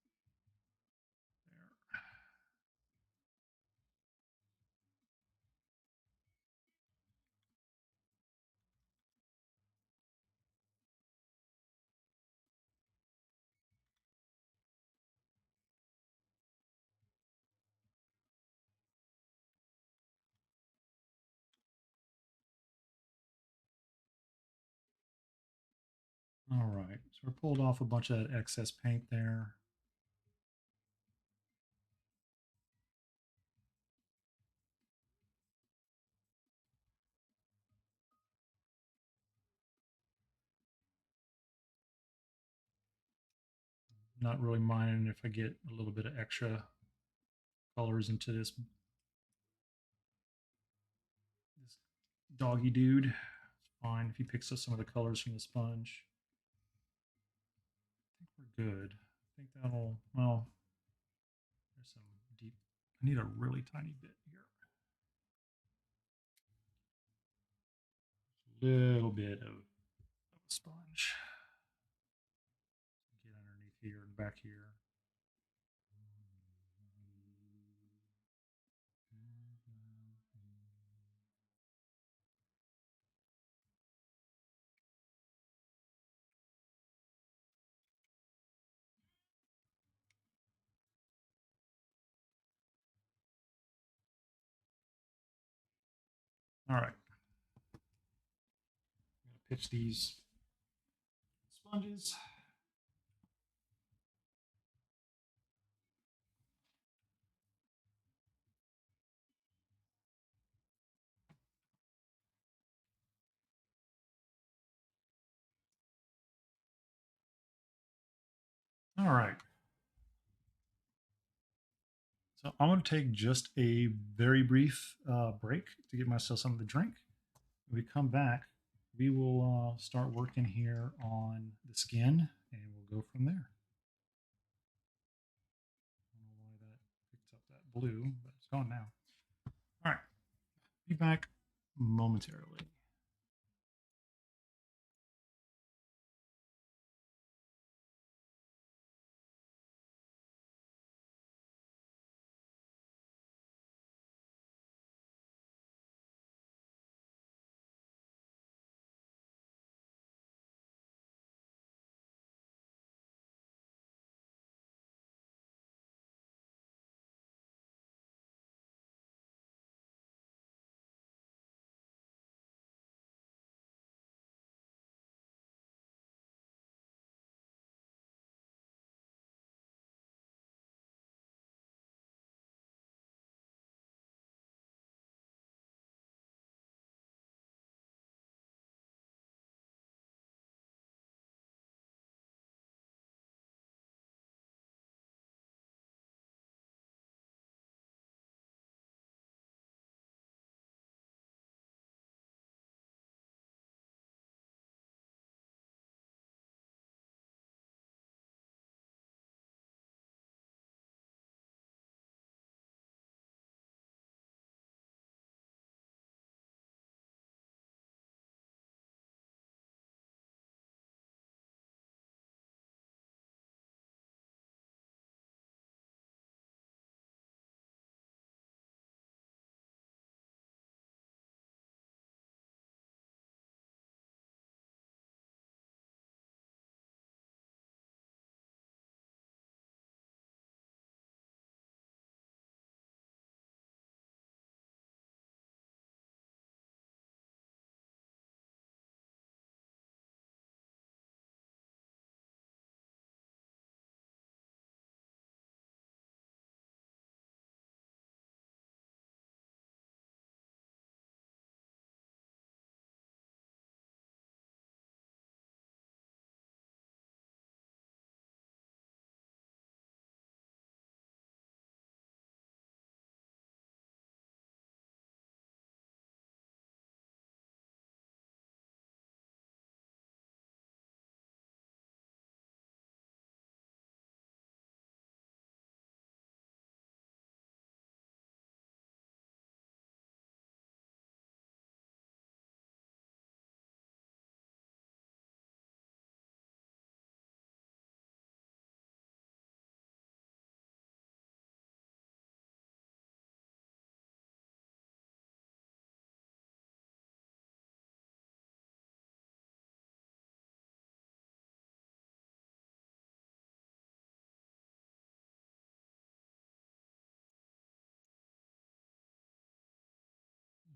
Speaker 1: All right, so we pulled off a bunch of that excess paint there. Not really minding if I get a little bit of extra colors into this doggy dude. It's fine if he picks up some of the colors from the sponge. I think we're good. I think that'll, well, there's some deep, I need a really tiny bit here. A little bit of a sponge. Get underneath here and back here. All right. I'm going to pitch these sponges. All right. So I'm going to take just a very brief break to get myself something to drink. When we come back, we will start working here on the skin and we'll go from there. I don't know why that picked up that blue, but it's gone now. All right. Be back momentarily.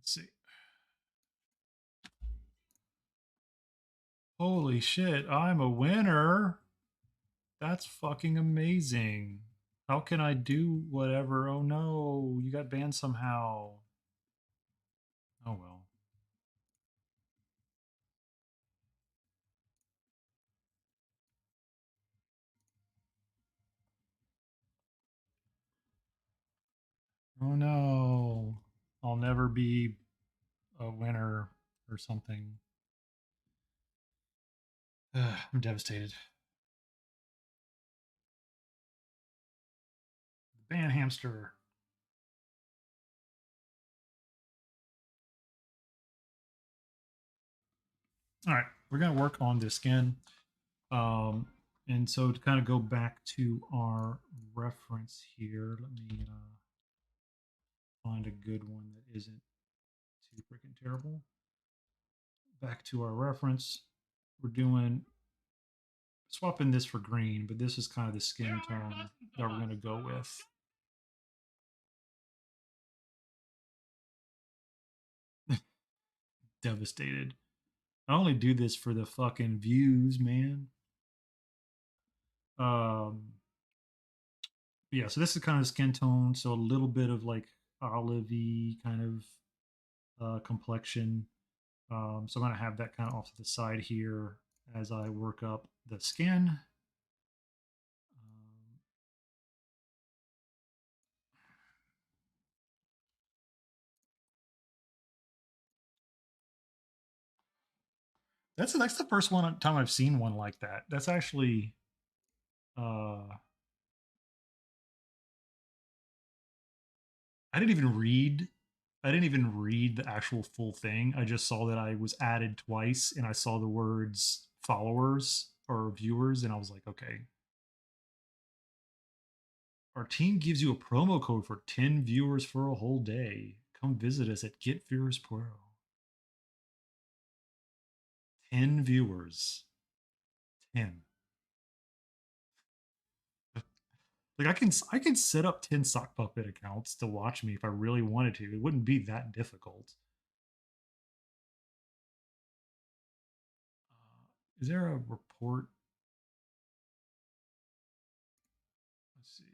Speaker 1: Let's see. Holy shit, I'm a winner. That's fucking amazing. How can I do whatever? Oh no, you got banned somehow. Oh well. Oh no. I'll never be a winner or something. I'm devastated. Ban hamster. All right, we're gonna work on this skin. Um, and so to kind of go back to our reference here, let me find a good one that isn't too freaking terrible. Back to our reference, we're doing swapping this for green, but this is kind of the skin tone that we're going to go with. Devastated. I only do this for the fucking views, man. Um, yeah, so this is kind of skin tone, so a little bit of like olivey kind of complexion. So I'm going to have that kind of off to the side here as I work up the skin. That's the first time I've seen one like that. That's actually uh I didn't even read I didn't even read the actual full thing. I just saw that I was added twice and I saw the words followers or viewers and I was like, okay. Our team gives you a promo code for 10 viewers for a whole day. Come visit us at Get Viewers Pro. 10 viewers. 10. Like I can set up 10 sock puppet accounts to watch me if I really wanted to. It wouldn't be that difficult. Is there a report? Let's see.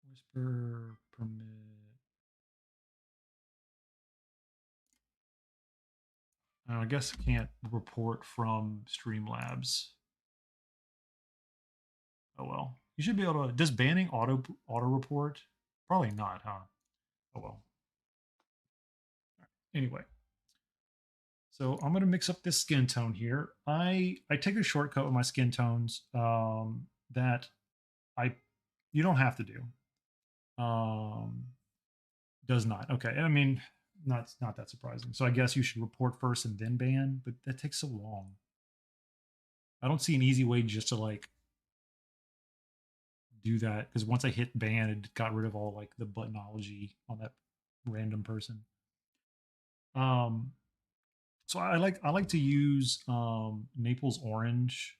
Speaker 1: Whisper permit. I guess I can't report from Streamlabs. Oh well. You should be able to. Does banning auto report? Probably not, huh? Oh well. Anyway, so I'm gonna mix up this skin tone here. I take a shortcut with my skin tones that I you don't have to do. Um, does not. Okay. I mean, not that surprising. So I guess you should report first and then ban, but that takes so long. I don't see an easy way just to like do that because once I hit ban, it got rid of all like the buttonology on that random person. Um, so I like to use Naples orange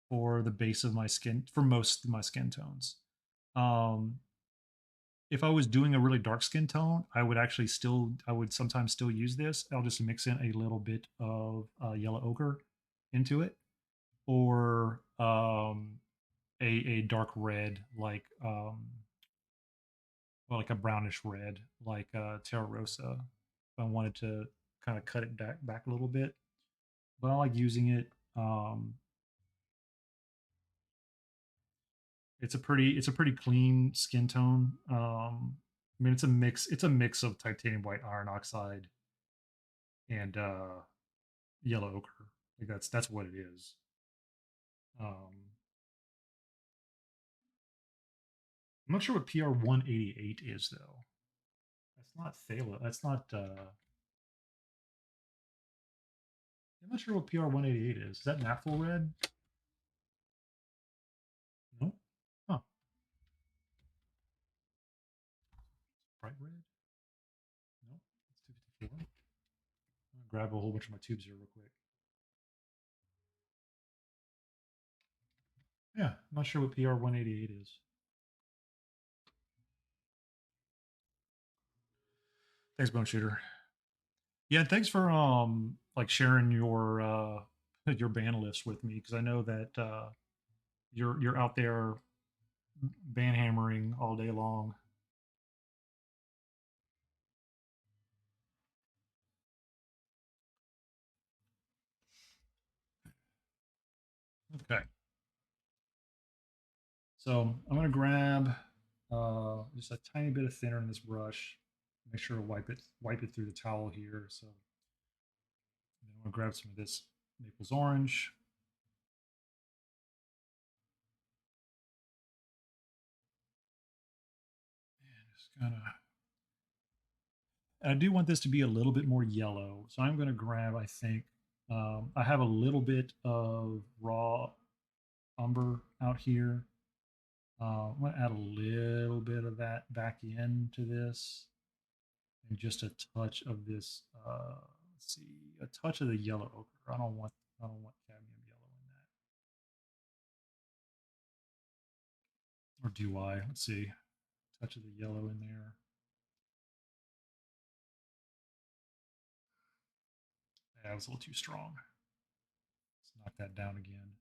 Speaker 1: for the base of my skin for most of my skin tones. Um, if I was doing a really dark skin tone, I would sometimes still use this. I'll just mix in a little bit of yellow ochre into it, or a dark red like a brownish red like Terra Rosa. If I wanted to kind of cut it back a little bit, but I like using it. It's a pretty clean skin tone. I mean it's a mix of titanium white iron oxide and yellow ochre. Like that's what it is. Um, I'm not sure what PR 188 is though. That's not Thala. That's not. I'm not sure what PR 188 is. Is that Napful Red? No. Huh. Bright red? No. It's 254. I'm gonna grab a whole bunch of my tubes here real quick. Yeah, I'm not sure what PR 188 is. Thanks, Bone Shooter. Yeah, thanks for like sharing your band list with me because I know that you're out there band hammering all day long. Okay, so I'm gonna grab just a tiny bit of thinner in this brush. Make sure to wipe it through the towel here. So then I'm gonna grab some of this Naples orange. And just kind of I do want this to be a little bit more yellow. So I'm going to grab, I think, I have a little bit of raw umber out here. I'm going to add a little bit of that back into this and just a touch of this, let's see, a touch of the yellow ochre. I don't want cadmium yellow in that. Or do I? Let's see. Touch of the yellow in there. That was a little too strong. Let's knock that down again.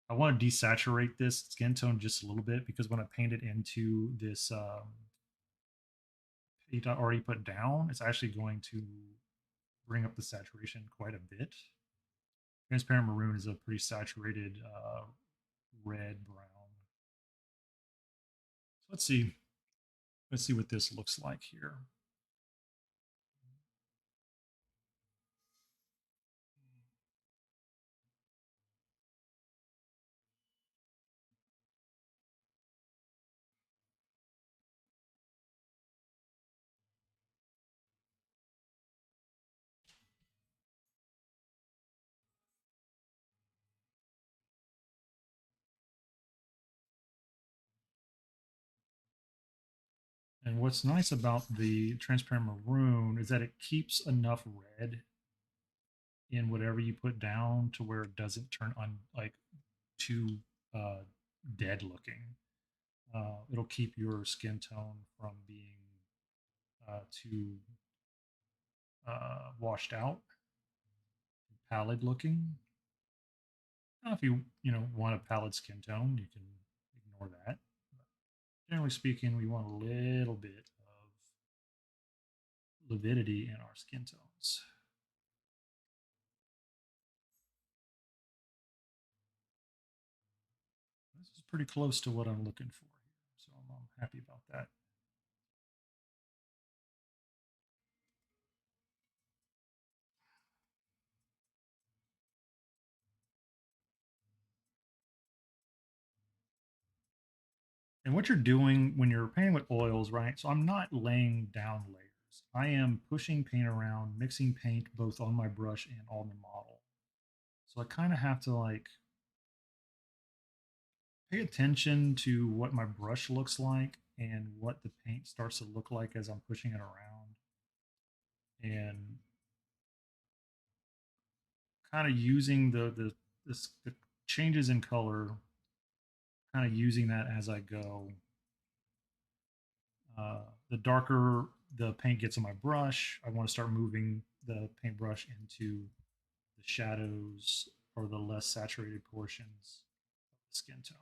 Speaker 1: I want to desaturate this skin tone just a little bit because when I paint it into this paint I already put down, it's actually going to bring up the saturation quite a bit. Transparent maroon is a pretty saturated red brown. So let's see. Let's see what this looks like here. And what's nice about the transparent maroon is that it keeps enough red in whatever you put down to where it doesn't turn on like too uh, dead looking. It'll keep your skin tone from being too washed out, pallid looking. Now, if you want a pallid skin tone, you can ignore that. But generally speaking, we want a little bit of lividity in our skin tones. This is pretty close to what I'm looking for here, so I'm happy about that. And what you're doing when you're painting with oils, right? So I'm not laying down layers. I am pushing paint around, mixing paint both on my brush and on the model. So I kind of have to like pay attention to what my brush looks like and what the paint starts to look like as I'm pushing it around. And kind of using the changes in color, kind of using that as I go. The darker the paint gets on my brush, I want to start moving the paintbrush into the shadows or the less saturated portions of the skin tone.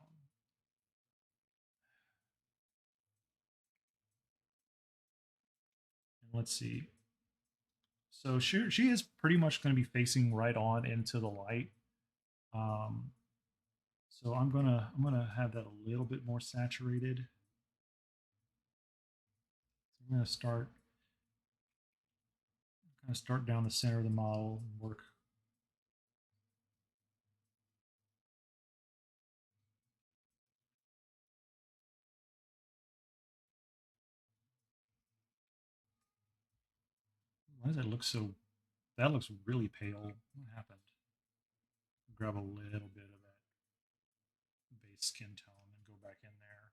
Speaker 1: And let's see. So she is pretty much going to be facing right on into the light. Um, so I'm gonna have that a little bit more saturated. So I'm gonna start down the center of the model and work. Why does that look so? That looks really pale. What happened? Grab a little bit of that base skin tone and go back in there.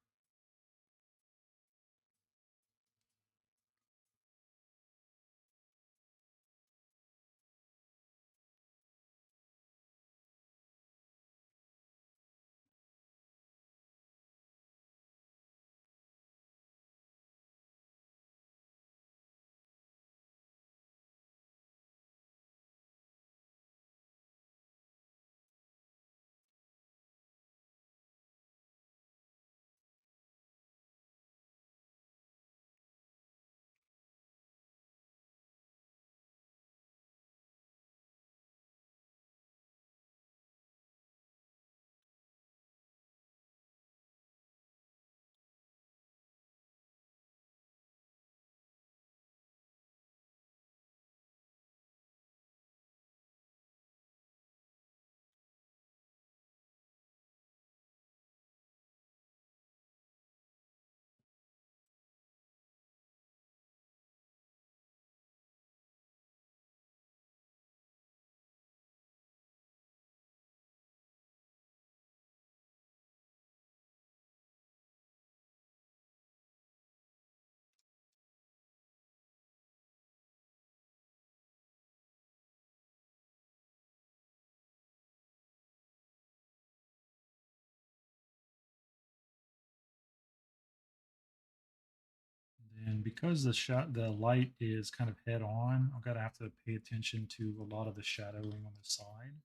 Speaker 1: And because the light is kind of head on, I'm gonna have to pay attention to a lot of the shadowing on the side.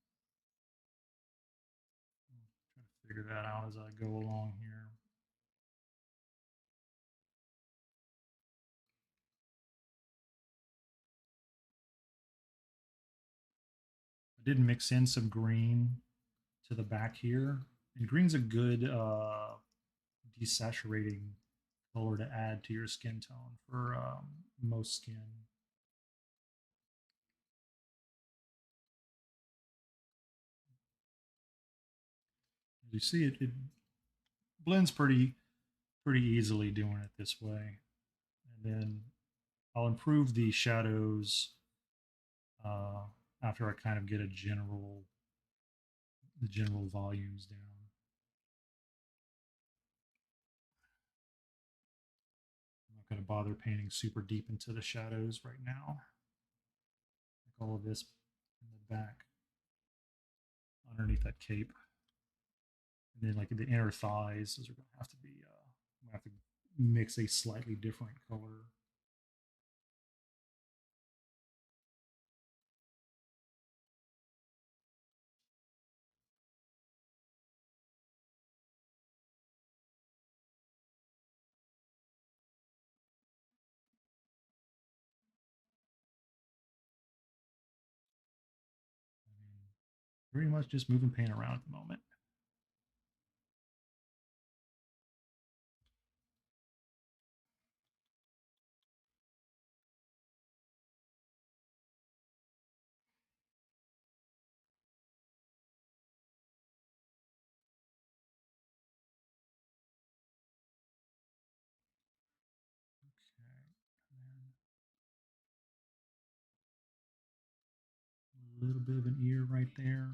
Speaker 1: Try to figure that out as I go along here. I did mix in some green to the back here, and green's a good desaturating color to add to your skin tone for most skin. As you see, it blends pretty easily doing it this way. And then I'll improve the shadows uh, after I kind of get the general volumes down. I'm not going to bother painting super deep into the shadows right now. Like all of this in the back, underneath that cape, and then like the inner thighs, those are going to have to be. I'm going to have to mix a slightly different color. I mean, pretty much just moving paint around at the moment. Okay. And a little bit of an ear right there.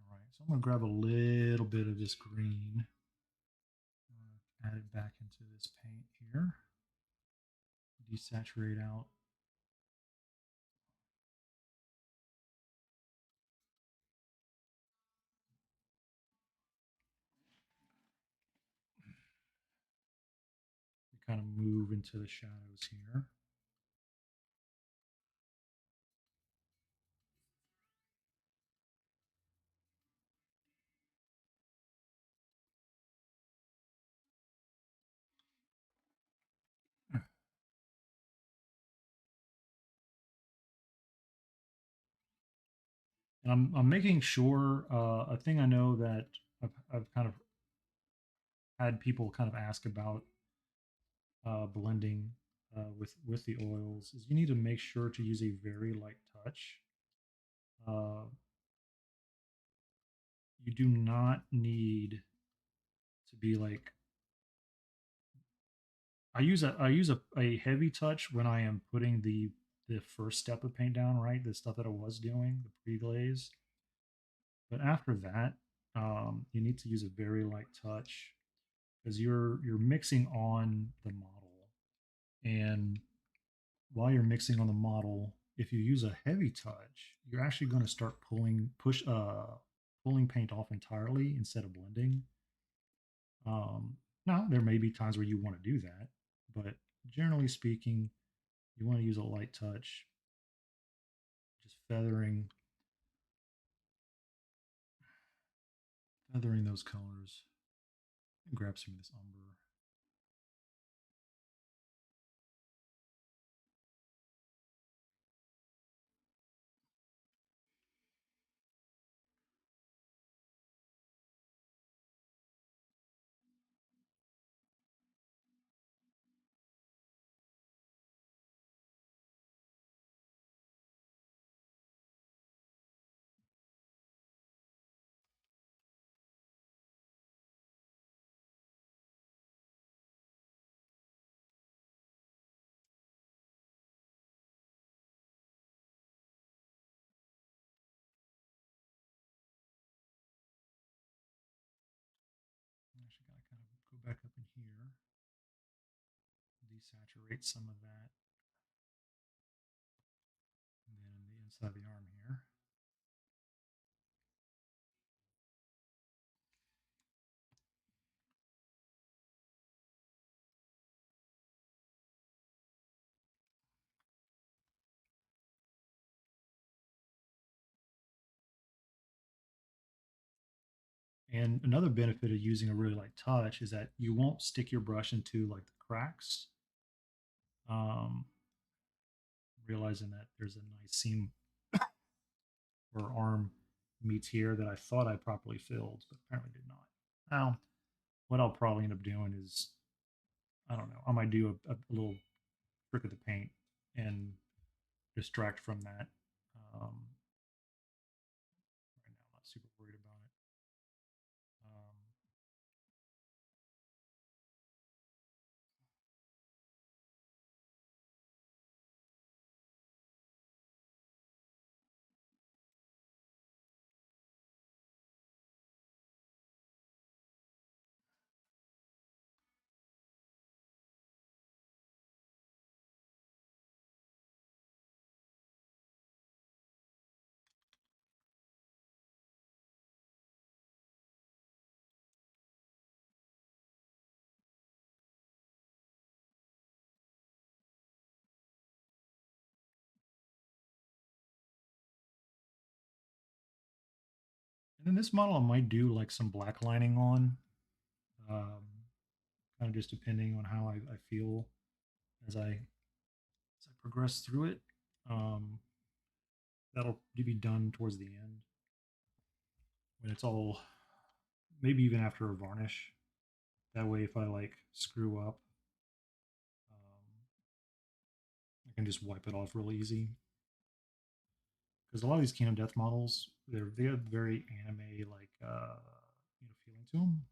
Speaker 1: All right, so I'm going to grab a little bit of this green, add it back into this paint here, desaturate out. We kind of move into the shadows here. And I'm making sure a thing I know that I've kind of had people kind of ask about blending with the oils is you need to make sure to use a very light touch. Uh, you do not need to be like I use a heavy touch when I am putting the first step of paint down, right? The stuff that I was doing, the pre-glaze. But after that, you need to use a very light touch because you're mixing on the model, and while you're mixing on the model, if you use a heavy touch, you're actually going to start pulling paint off entirely instead of blending. Now there may be times where you want to do that, but generally speaking, you want to use a light touch, just feathering those colors. And grab some of this umber. back up in here, desaturate some of that, and then the inside of the arm here. And another benefit of using a really light touch is that you won't stick your brush into like the cracks. Um, Realizing that there's a nice seam where arm meets here that I thought I properly filled, but apparently did not. Now, what I'll probably end up doing is, I don't know, I might do a little trick of the paint and distract from that. Right now, I'm not super worried about it. And then this model, I might do like some black lining on, um, kind of just depending on how I feel as I progress through it. Um, that'll be done towards the end when it's all, maybe even after a varnish. That way, if I like screw up, I can just wipe it off real easy. Because a lot of these Kingdom Death models, they have very anime like feeling to them.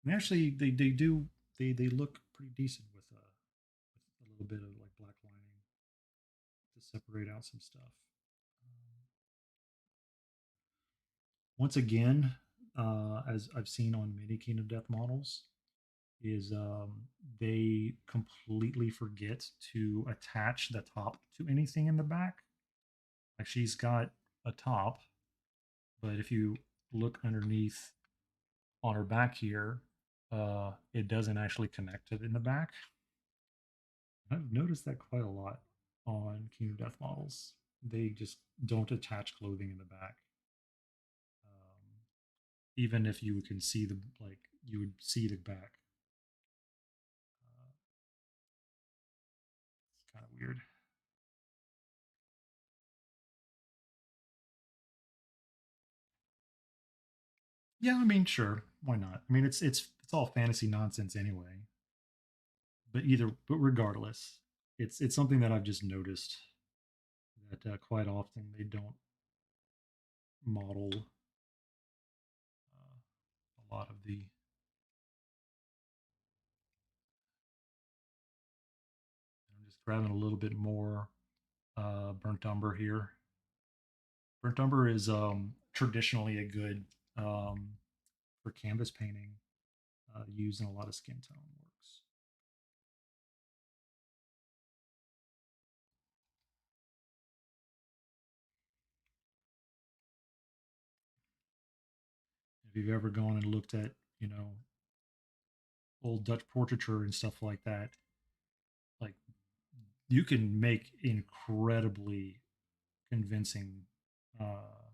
Speaker 1: And actually, they do they look pretty decent with a little bit of like black lining to separate out some stuff. Once again, as I've seen on many Kingdom Death models, is they completely forget to attach the top to anything in the back. Like she's got a top, but if you look underneath on her back here, it doesn't actually connect it in the back. I've noticed that quite a lot on Kingdom Death models. They just don't attach clothing in the back. Even if you can see the like, you would see the back. It's kind of weird. Yeah, I mean, sure, why not? I mean, it's all fantasy nonsense anyway. But regardless, it's something that I've just noticed that quite often they don't model a lot of the. I'm just grabbing a little bit more burnt umber here. Burnt umber is traditionally a good for canvas painting, used in a lot of skin tone works. If you've ever gone and looked at, old Dutch portraiture and stuff like that, like you can make incredibly convincing uh,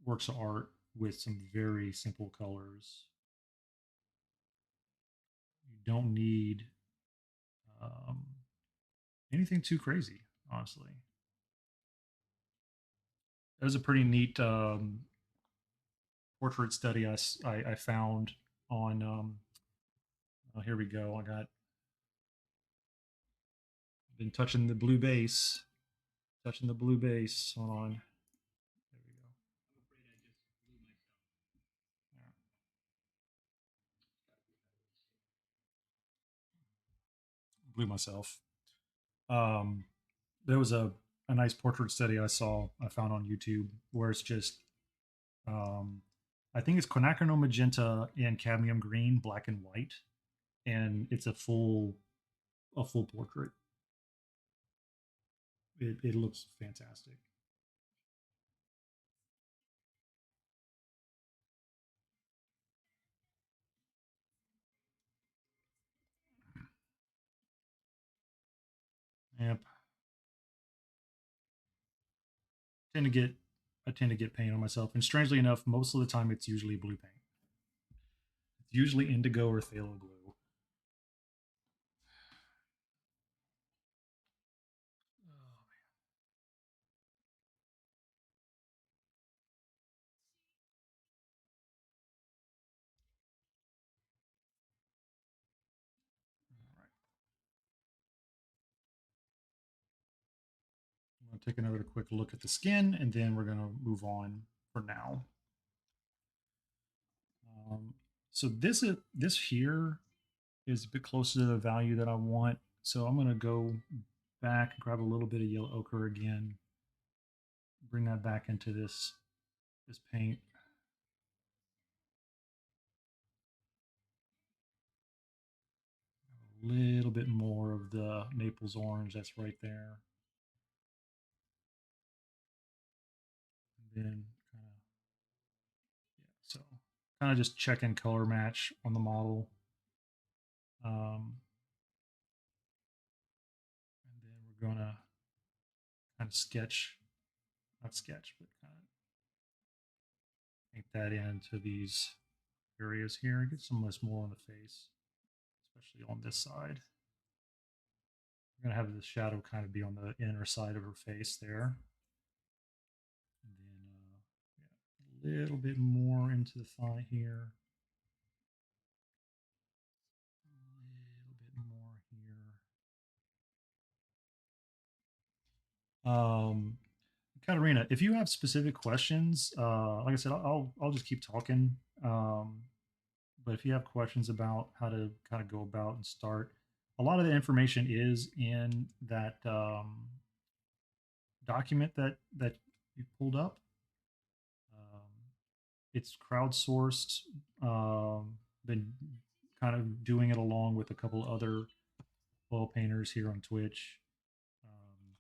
Speaker 1: works of art with some very simple colors. You don't need um, anything too crazy, honestly. It was a pretty neat portrait study I found on. Oh, here we go. I got been touching the blue base, touching the blue base. Hold on. There we go. Yeah. Blew myself. Um, there was a nice portrait study I found on YouTube where it's just um, I think it's quinacridone magenta and cadmium green, black and white, and it's a full portrait. It looks fantastic. Yep. Tend to get I tend to get paint on myself, and strangely enough, most of the time it's usually blue paint. It's usually indigo or phthalo blue. Oh, all right. I'm gonna take another quick look at the skin, and then we're gonna move on for now. Um, so this here is a bit closer to the value that I want. So I'm gonna go back, grab a little bit of yellow ochre again, bring that back into this paint. A little bit more of the Naples orange that's right there. And then kind of, yeah, so kind of just check in color match on the model. Um, and then we're gonna kind of sketch, not sketch, but kind of paint that into these areas here. Get some of this more on the face, especially on this side. We're gonna have the shadow kind of be on the inner side of her face there. And then yeah, a little bit more into the thigh here. A little bit more here. Katarina, if you have specific questions, like I said, I'll just keep talking. But if you have questions about how to kind of go about and start, a lot of the information is in that document that you pulled up. Um, it's crowdsourced. Been kind of doing it along with a couple other oil painters here on Twitch. Um,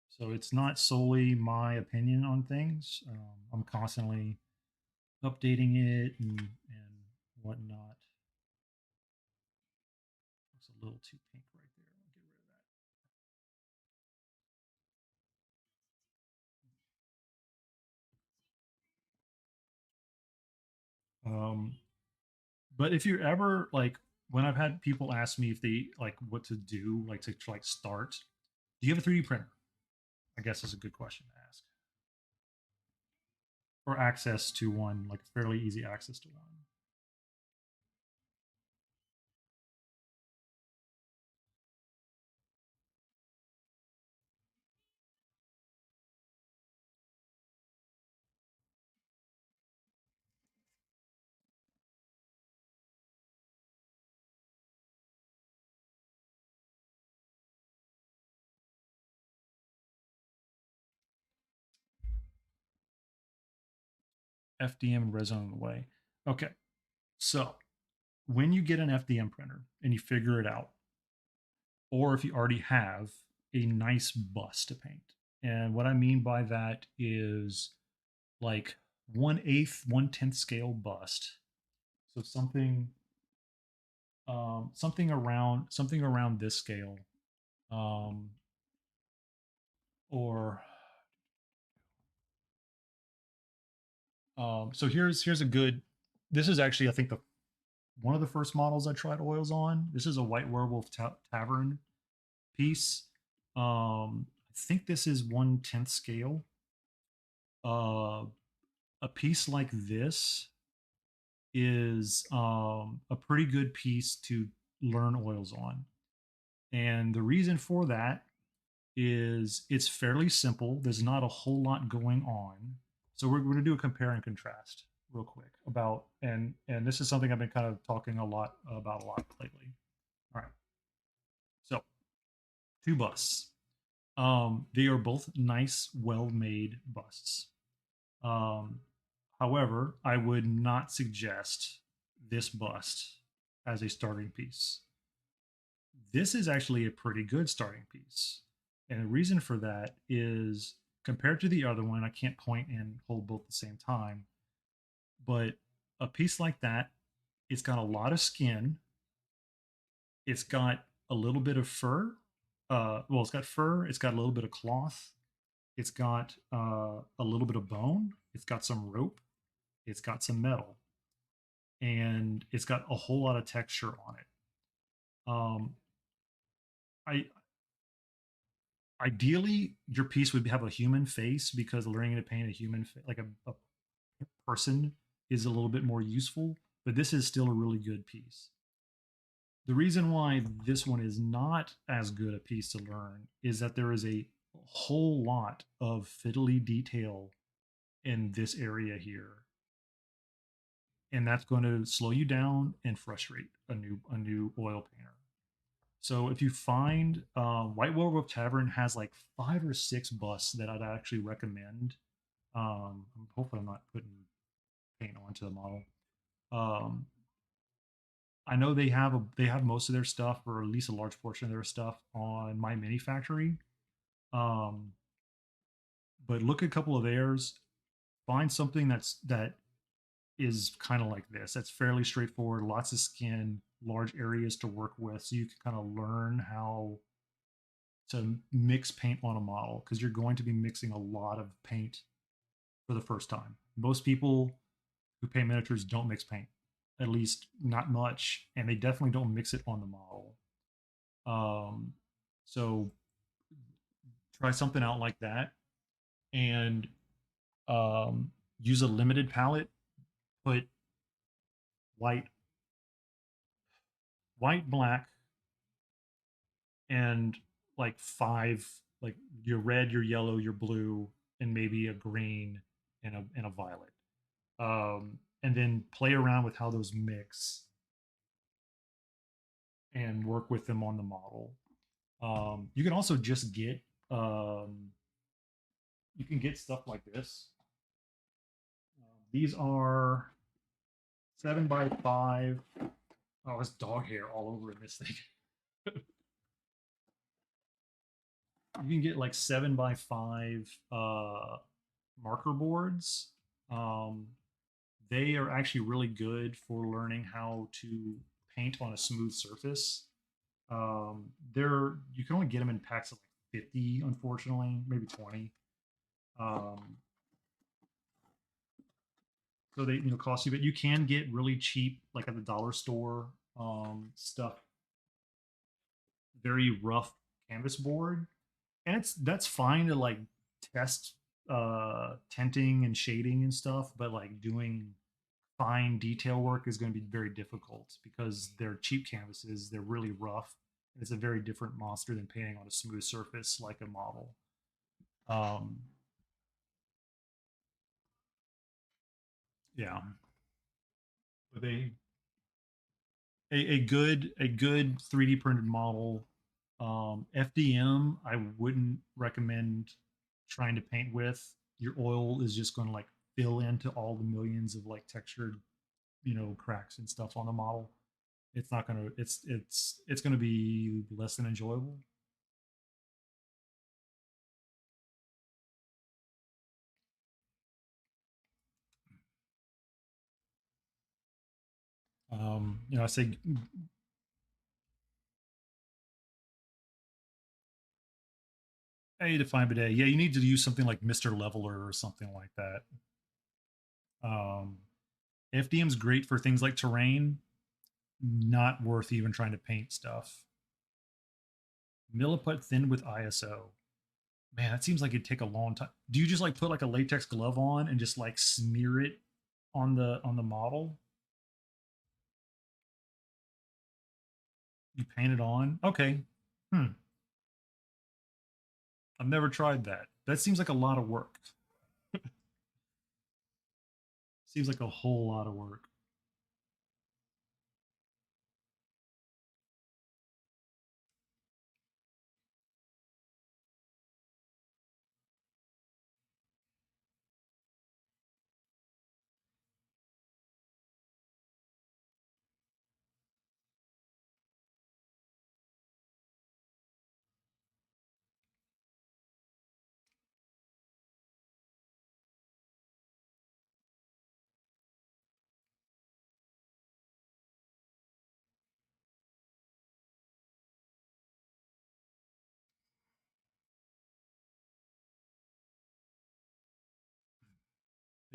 Speaker 1: so it's not solely my opinion on things. I'm constantly updating it and whatnot. Looks a little too pink right there. I'll get rid of that. But if you're ever like, when I've had people ask me if they like what to do, like to like start, do you have a 3D printer? I guess is a good question to ask. Or access to one, like fairly easy access to one. FDM and resin on the way. Okay, so when you get an FDM printer and you figure it out, or if you already have a nice bust to paint, and what I mean by that is like 1/8, 1/10 scale bust. So something around this scale, um, or so here's a good. This is actually I think the one of the first models I tried oils on. This is a White Werewolf Tavern piece. I think this is 1/10 scale. Uh, a piece like this is a pretty good piece to learn oils on. And the reason for that is it's fairly simple. There's not a whole lot going on. So we're going to do a compare and contrast real quick about and this is something I've been kind of talking a lot lately. All right. So two busts. They are both nice, well-made busts. Um, However, I would not suggest this bust as a starting piece. This is actually a pretty good starting piece. And the reason for that is compared to the other one, I can't point and hold both at the same time, but a piece like that, it's got a lot of skin. It's got a little bit of fur. Well, it's got fur. It's got a little bit of cloth. It's got a little bit of bone. It's got some rope. It's got some metal, and it's got a whole lot of texture on it. Um, I ideally your piece would have a human face because learning to paint a human like a person is a little bit more useful. But this is still a really good piece. The reason why this one is not as good a piece to learn is that there is a whole lot of fiddly detail in this area here, and that's going to slow you down and frustrate a new oil painter. So if you find White Werewolf Tavern has like 5 or 6 busts that I'd actually recommend. Hopefully I'm not putting paint onto the model. Um, I know they have most of their stuff, or at least a large portion of their stuff, on My Mini Factory. Um, but look at a couple of theirs. Find something that is kind of like this. That's fairly straightforward. Lots of skin, large areas to work with, so you can kind of learn how to mix paint on a model because you're going to be mixing a lot of paint for the first time. Most people who paint miniatures don't mix paint, at least not much, and they definitely don't mix it on the model. Um, so try something out like that and um, use a limited palette. Put white, black, and like 5, like your red, your yellow, your blue, and maybe a green and a violet. And then play around with how those mix and work with them on the model. You can also just get you can get stuff like this. These are 7x5. Oh, it's dog hair all over in this thing. You can get like 7x5 marker boards. Um, they are actually really good for learning how to paint on a smooth surface. They're you can only get them in packs of like 50, unfortunately, maybe 20. Um, so they cost you, but you can get really cheap, like at the dollar store, stuff, very rough canvas board, and that's fine to like test tinting and shading and stuff, but like doing fine detail work is going to be very difficult because they're cheap canvases, they're really rough, and it's a very different monster than painting on a smooth surface like a model. um yeah, but a good 3D printed model. FDM, I wouldn't recommend trying to paint with. Your oil is just going to like fill into all the millions of like textured, cracks and stuff on the model. It's not going to. It's going to be less than enjoyable. I say A to 5 a day. Yeah, you need to use something like Mr. Leveler or something like that. Um, FDM's great for things like terrain. Not worth even trying to paint stuff. Milliput thin with ISO. Man, that seems like it'd take a long time. Do you just like put like a latex glove on and just like smear it on the model? You paint it on? Okay. Hmm. I've never tried that. That seems like a lot of work. Seems like a whole lot of work.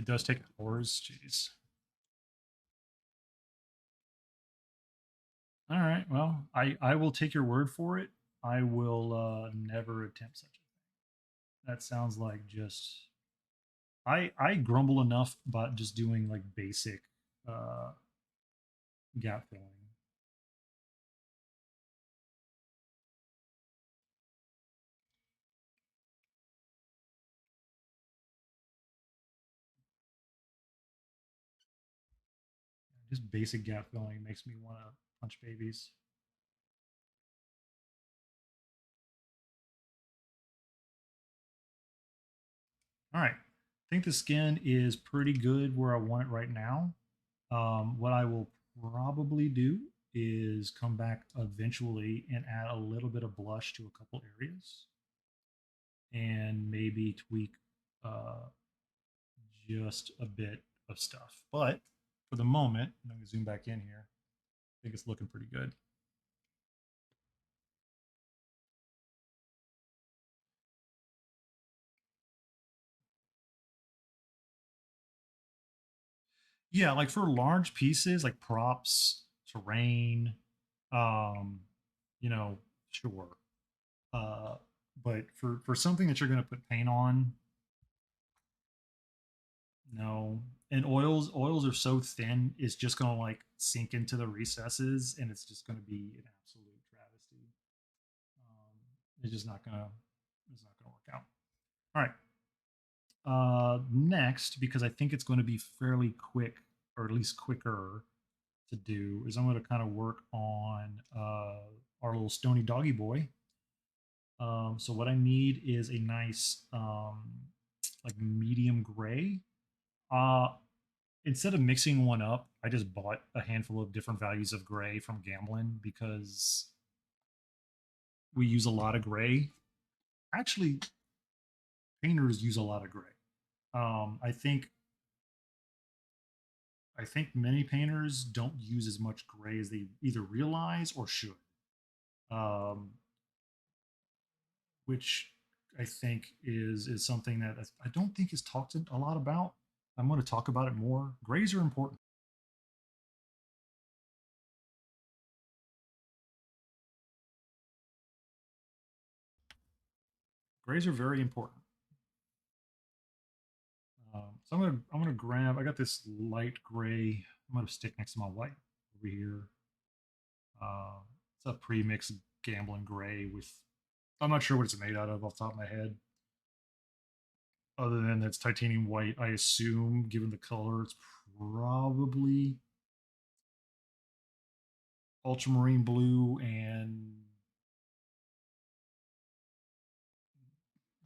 Speaker 1: It does take hours. Jeez. All right. Well, I will take your word for it. I will never attempt such a thing. That sounds like just I grumble enough about just doing like basic uh gap filling. Just basic gap filling makes me want to punch babies. All right. I think the skin is pretty good where I want it right now. What I will probably do is come back eventually and add a little bit of blush to a couple areas and maybe tweak uh, just a bit of stuff. But for the moment, I'm going to zoom back in here. I think it's looking pretty good. Yeah, like for large pieces, like props, terrain, um, you know, sure. Uh, but for something that you're going to put paint on, no. And oils are so thin, it's just going to like sink into the recesses, and it's just going to be an absolute travesty. It's just not gonna it's not gonna work out. All right. Next, because I think it's going to be fairly quick, or at least quicker to do, is I'm going to kind of work on our little stony doggy boy. So what I need is a nice like medium gray. Uh, Instead of mixing one up, I just bought a handful of different values of gray from Gamblin because we use a lot of gray. Actually, painters use a lot of gray. I think many painters don't use as much gray as they either realize or should, um, which I think is something that I don't think is talked a lot about. I'm going to talk about it more. Grays are important. Grays are very important. So I'm gonna grab. I got this light gray. I'm gonna stick next to my white over here. It's a pre-mixed gambling gray with. I'm not sure what it's made out of off the top of my head. Other than that's titanium white, I assume, given the color, it's probably ultramarine blue, and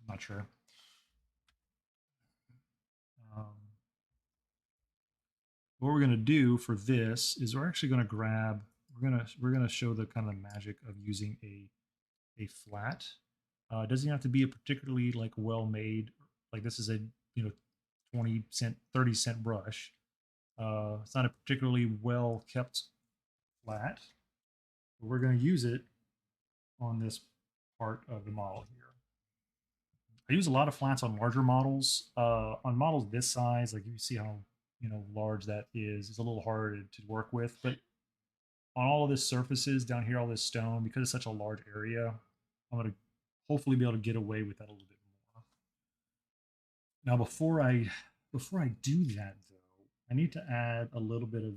Speaker 1: I'm not sure. Um, what we're gonna do for this is we're actually gonna grab. We're gonna show the kind of magic of using a flat. It doesn't have to be a particularly like well made. Like this is a you know 20 cent, 30 cent brush. It's not a particularly well kept flat, but we're going to use it on this part of the model here. I use a lot of flats on larger models. On models this size, like you see how large that is. It's a little harder to work with, but on all of this surfaces down here, all this stone, because it's such a large area, I'm going to hopefully be able to get away with that a little bit more. Now, before I do that though, I need to add a little bit of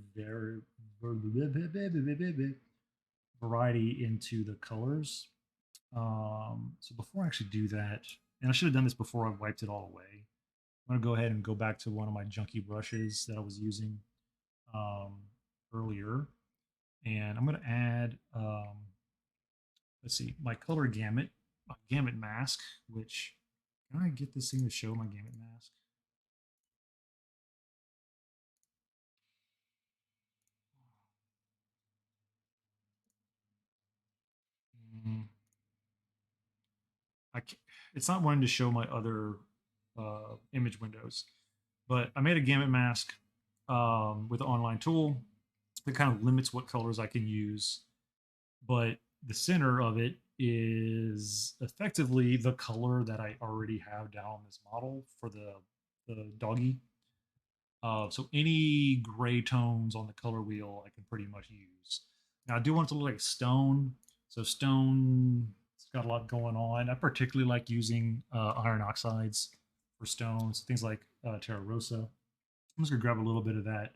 Speaker 1: variety into the colors. So before I actually do that, and I should have done this before I wiped it all away. I'm gonna go ahead and go back to one of my junky brushes that I was using um, earlier, and I'm gonna add, let's see, my color gamut, my gamut mask. Which, can I get this thing to show my gamut mask? Mm, I can't, it's not wanting to show my other image windows, but I made a gamut mask with an online tool that kind of limits what colors I can use. But the center of it is effectively the color that I already have down on this model for the doggy. So any gray tones on the color wheel I can pretty much use. Now I do want it to look like stone. So stone, it's got a lot going on. I particularly like using iron oxides for stones, things like Terra Rosa. I'm just gonna grab a little bit of that.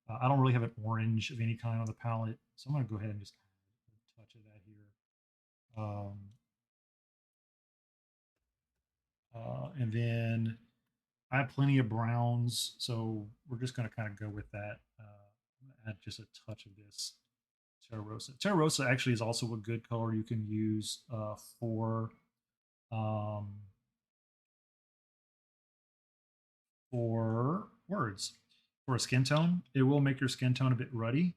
Speaker 1: I don't really have an orange of any kind on the palette, so I'm gonna go ahead and just add a touch of that here. And then I have plenty of browns, so we're just going to kind of go with that. I'm going to add just a touch of this Terra Rosa. Terra Rosa actually is also a good color you can use um, for words. For a skin tone, it will make your skin tone a bit ruddy,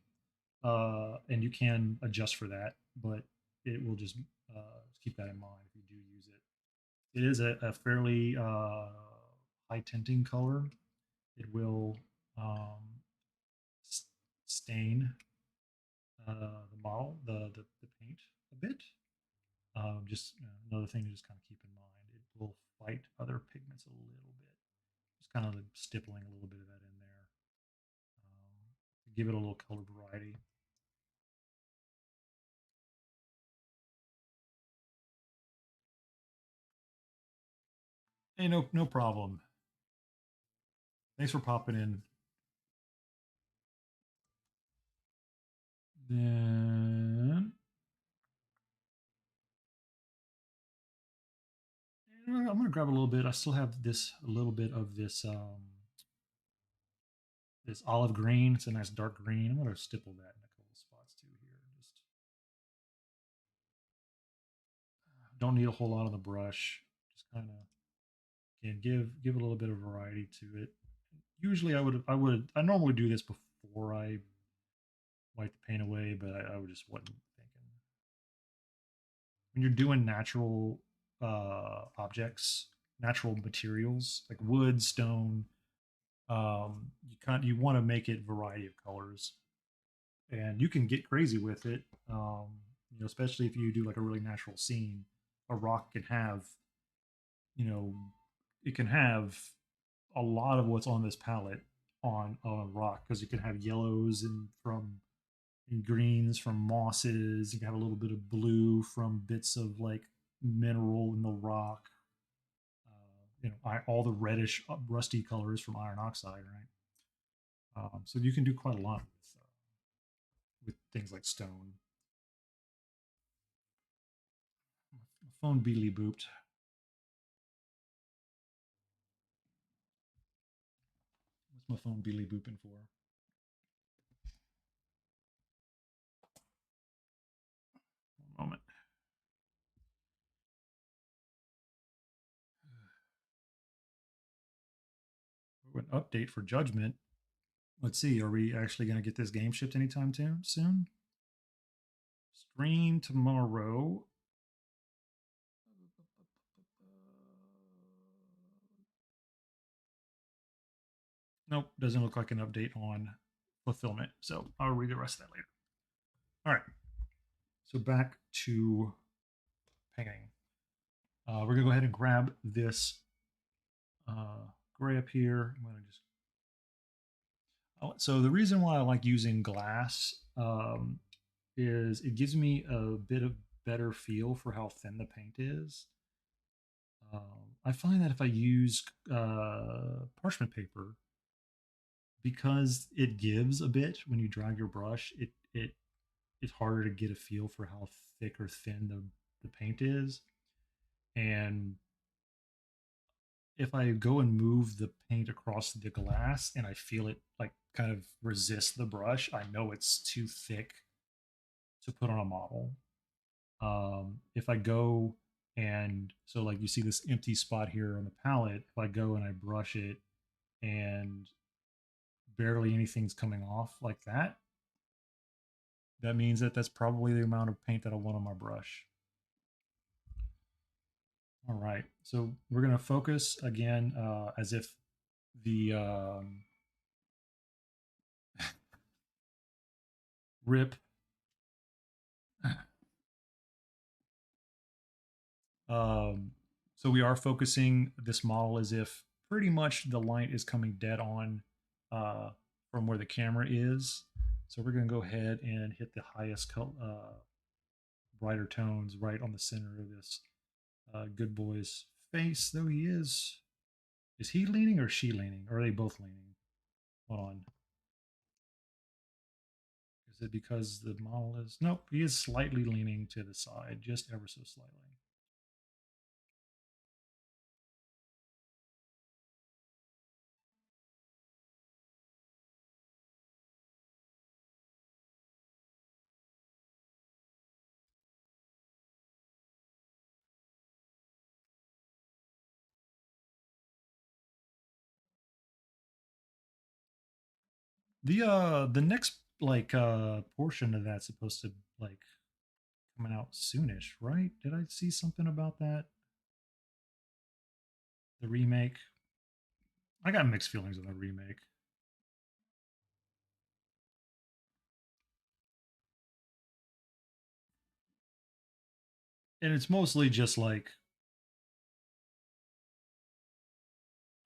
Speaker 1: and you can adjust for that, but it will just keep that in mind if you do use it. It is a fairly high tinting color. It will stain the model, the paint a bit. Just another thing to just kind of keep in mind. It will fight other pigments a little bit. Just kind of stippling a little bit of that in there. Give it a little color variety. Hey, no problem. Thanks for popping in. Then I'm gonna grab a little bit. I still have this a little bit of this olive green. It's a nice dark green. I'm gonna stipple that in a couple of spots too here. Just don't need a whole lot on the brush. Just kind of again give a little bit of variety to it. Usually I normally do this before I wipe the paint away, but I would just wasn't thinking. When you're doing natural objects, natural materials like wood, stone, you want to make it variety of colors, and you can get crazy with it. Especially if you do like a really natural scene, a rock can have you know it can have a lot of what's on this palette on rock because you can have yellows and greens from mosses. You can have a little bit of blue from bits of like mineral in the rock. All the reddish, rusty colors from iron oxide, right? So you can do quite a lot with things like stone. My phone beely booped. What's my phone beely booping for? One moment. An update for Judgment. Let's see. Are we actually going to get this game shipped anytime soon? Stream tomorrow. Nope, doesn't look like an update on fulfillment. So I'll read the rest of that later. All right. So back to painting. We're gonna go ahead and grab this gray up here. I'm gonna just. So the reason why I like using glass is it gives me a bit of better feel for how thin the paint is. I find that if I use parchment paper, because it gives a bit when you drag your brush, it's harder to get a feel for how thick or thin the paint is. And if I go and move the paint across the glass and I feel it like kind of resist the brush, I know it's too thick to put on a model. If I go and so like you see this empty spot here on the palette, if I go and I brush it and barely anything's coming off like that, that means that that's probably the amount of paint that I want on my brush. All right, so we're going to focus again as if the rip so we are focusing this model as if pretty much the light is coming dead on uh, from where the camera is. So we're going to go ahead and hit the highest brighter tones right on the center of this good boy's face, though he is. Is he leaning or she leaning? Or are they both leaning? Hold on. Is it because the model is. Nope, he is slightly leaning to the side, just ever so slightly. The next portion of that's supposed to like coming out soonish, right? Did I see something about that? The remake. I got mixed feelings on the remake. And it's mostly just like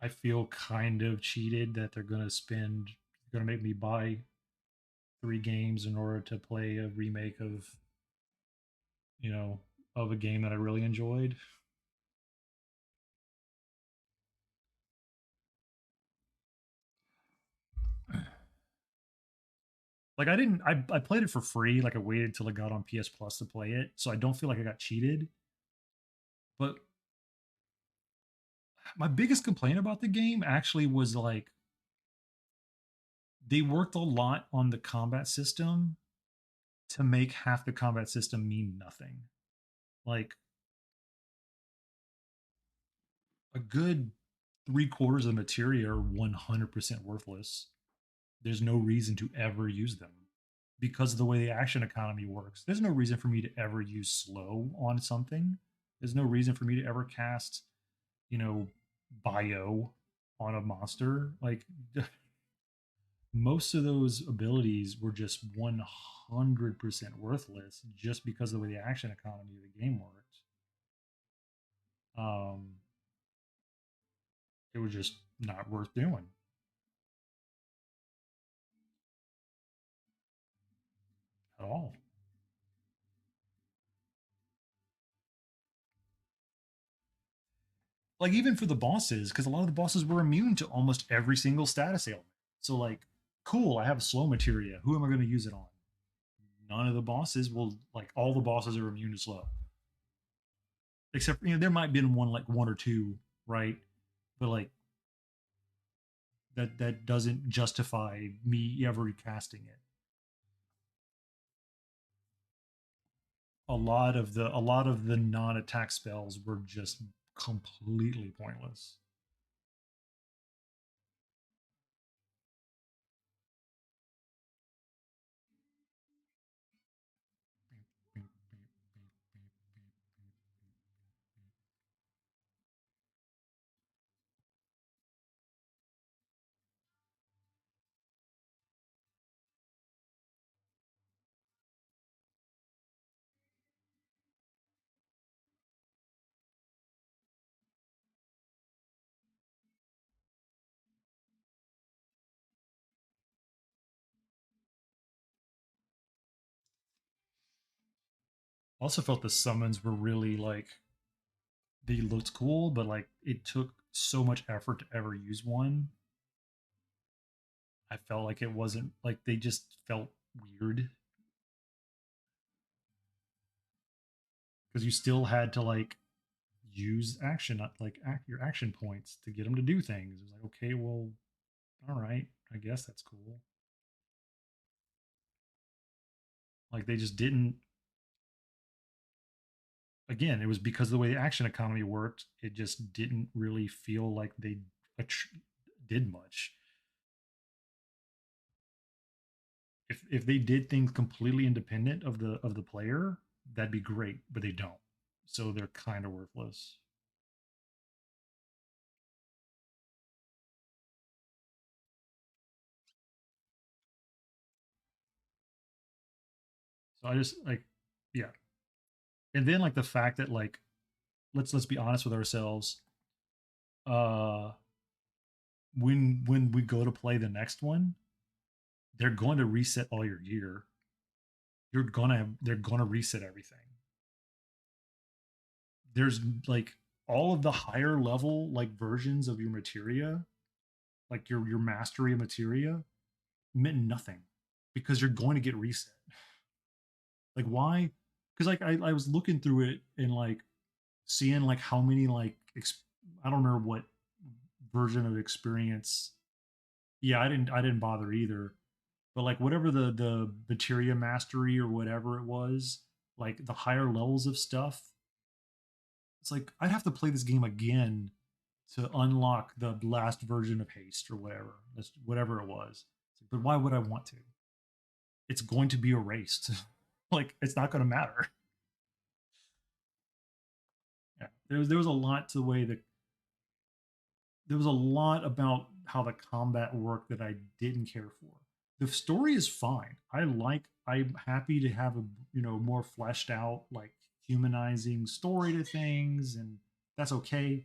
Speaker 1: I feel kind of cheated that they're gonna make me buy 3 games in order to play a remake of, you know, of a game that I really enjoyed. Like I played it for free. Like I waited till it got on PS Plus to play it. So I don't feel like I got cheated. But my biggest complaint about the game actually was like they worked a lot on the combat system to make half the combat system mean nothing. Like a good 3/4 of the materia are 100% worthless. There's no reason to ever use them because of the way the action economy works. There's no reason for me to ever use slow on something. There's no reason for me to ever cast, you know, bio on a monster. Like most of those abilities were just 100% worthless just because of the way the action economy of the game worked. Um, it was just not worth doing at all. Like even for the bosses, because a lot of the bosses were immune to almost every single status ailment. So like, cool, I have a slow materia. Who am I going to use it on? None of the bosses will like all the bosses are immune to slow. Except there might be one or two, right? But like that doesn't justify me ever recasting it. A lot of the non-attack spells were just completely pointless. I also felt the summons were really like they looked cool, but like it took so much effort to ever use one. I felt like it wasn't like they just felt weird because you still had to like use action your action points to get them to do things. It was like, okay, well, all right, I guess that's cool. Like they just didn't. Again, it was because of the way the action economy worked. It just didn't really feel like they did much. If they did things completely independent of the player, that'd be great, but they don't. So they're kind of worthless. So I just like, yeah. And then like the fact that like, let's be honest with ourselves. when we go to play the next one, they're going to reset all your gear. They're gonna reset everything. There's like all of the higher level like versions of your materia, like your mastery of materia, meant nothing because you're going to get reset. Like why? Because like I was looking through it and like seeing like how many like I don't remember what version of experience. Yeah, I didn't bother either. But like whatever the materia mastery or whatever it was, like the higher levels of stuff, it's like I'd have to play this game again to unlock the last version of haste or whatever. That's whatever it was. But why would I want to? It's going to be erased. Like it's not going to matter. Yeah, there was a lot to the way that there was a lot about how the combat worked that I didn't care for. The story is fine. I'm happy to have a more fleshed out like humanizing story to things, and that's okay.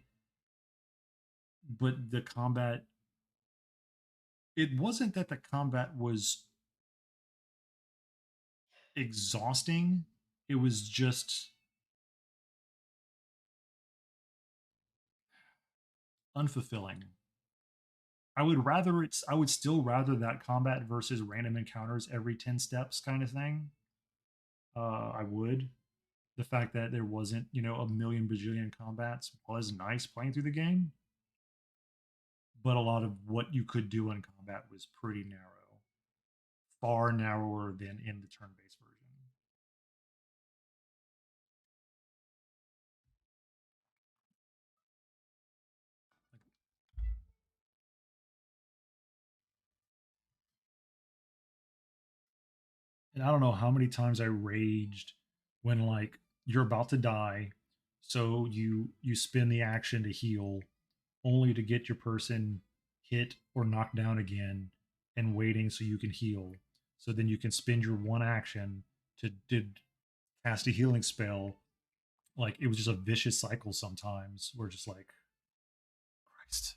Speaker 1: But the combat, it wasn't that the combat was exhausting. It was just unfulfilling. I would still rather that combat versus random encounters every 10 steps kind of thing. I would. The fact that there wasn't, a million bajillion combats was nice playing through the game, but a lot of what you could do in combat was pretty narrow, far narrower than in the turn-based version. And I don't know how many times I raged when like you're about to die, so you spin the action to heal, only to get your person hit or knocked down again, and waiting so you can heal. So then you can spend your one action to did cast a healing spell. Like it was just a vicious cycle sometimes. We're just like, Christ.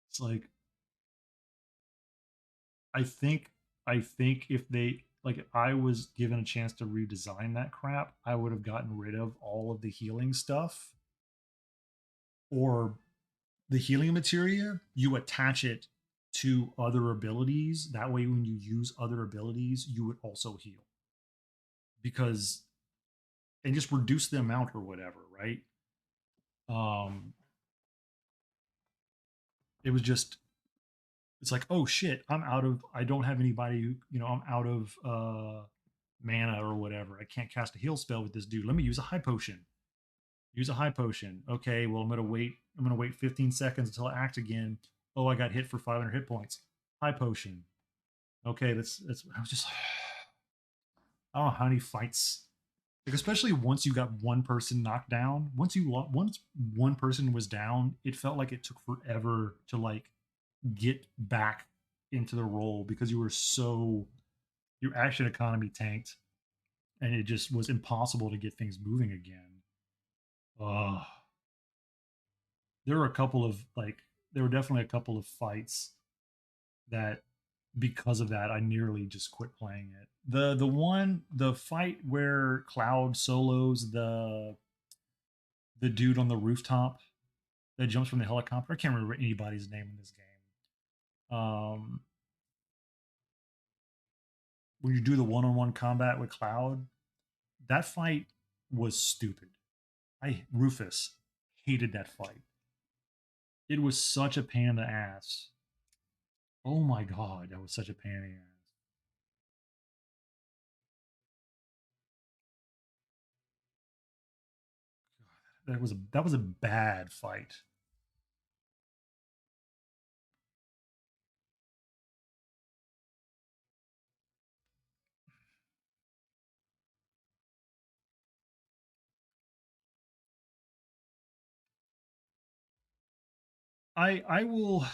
Speaker 1: It's like I think I think if they like if I was given a chance to redesign that crap, I would have gotten rid of all of the healing stuff or the healing materia, you attach it to other abilities. That way when you use other abilities, you would also heal. Because and just reduce the amount or whatever, right? Um it was just it's like, oh shit, I don't have anybody who, I'm out of mana or whatever. I can't cast a heal spell with this dude. Let me use a high potion. Use a high potion. Okay, well I'm gonna wait 15 seconds until I act again. Oh, I got hit for 500 hit points. High potion. Okay, that's I was just I don't know how many fights like especially once you got one person knocked down. Once one person was down, it felt like it took forever to like get back into the role because you were so your action economy tanked and it just was impossible to get things moving again. Uh, there were a couple of like there were definitely a couple of fights that because of that I nearly just quit playing it. The fight where Cloud solos the dude on the rooftop that jumps from the helicopter. I can't remember anybody's name in this game. When you do the one-on-one combat with Cloud, that fight was stupid. I Rufus hated that fight. It was such a pain in the ass. Oh my god, that was such a pain in the ass. That was a bad fight. I will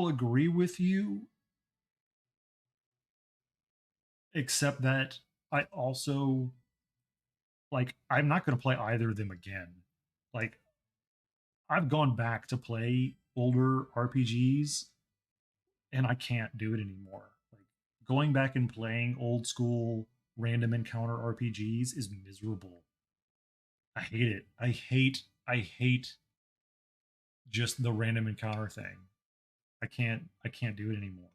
Speaker 1: agree with you, except that I also like I'm not going to play either of them again. Like I've gone back to play older RPGs and I can't do it anymore. Like going back and playing old school random encounter RPGs is miserable. I hate it. I hate just the random encounter thing. I can't do it anymore.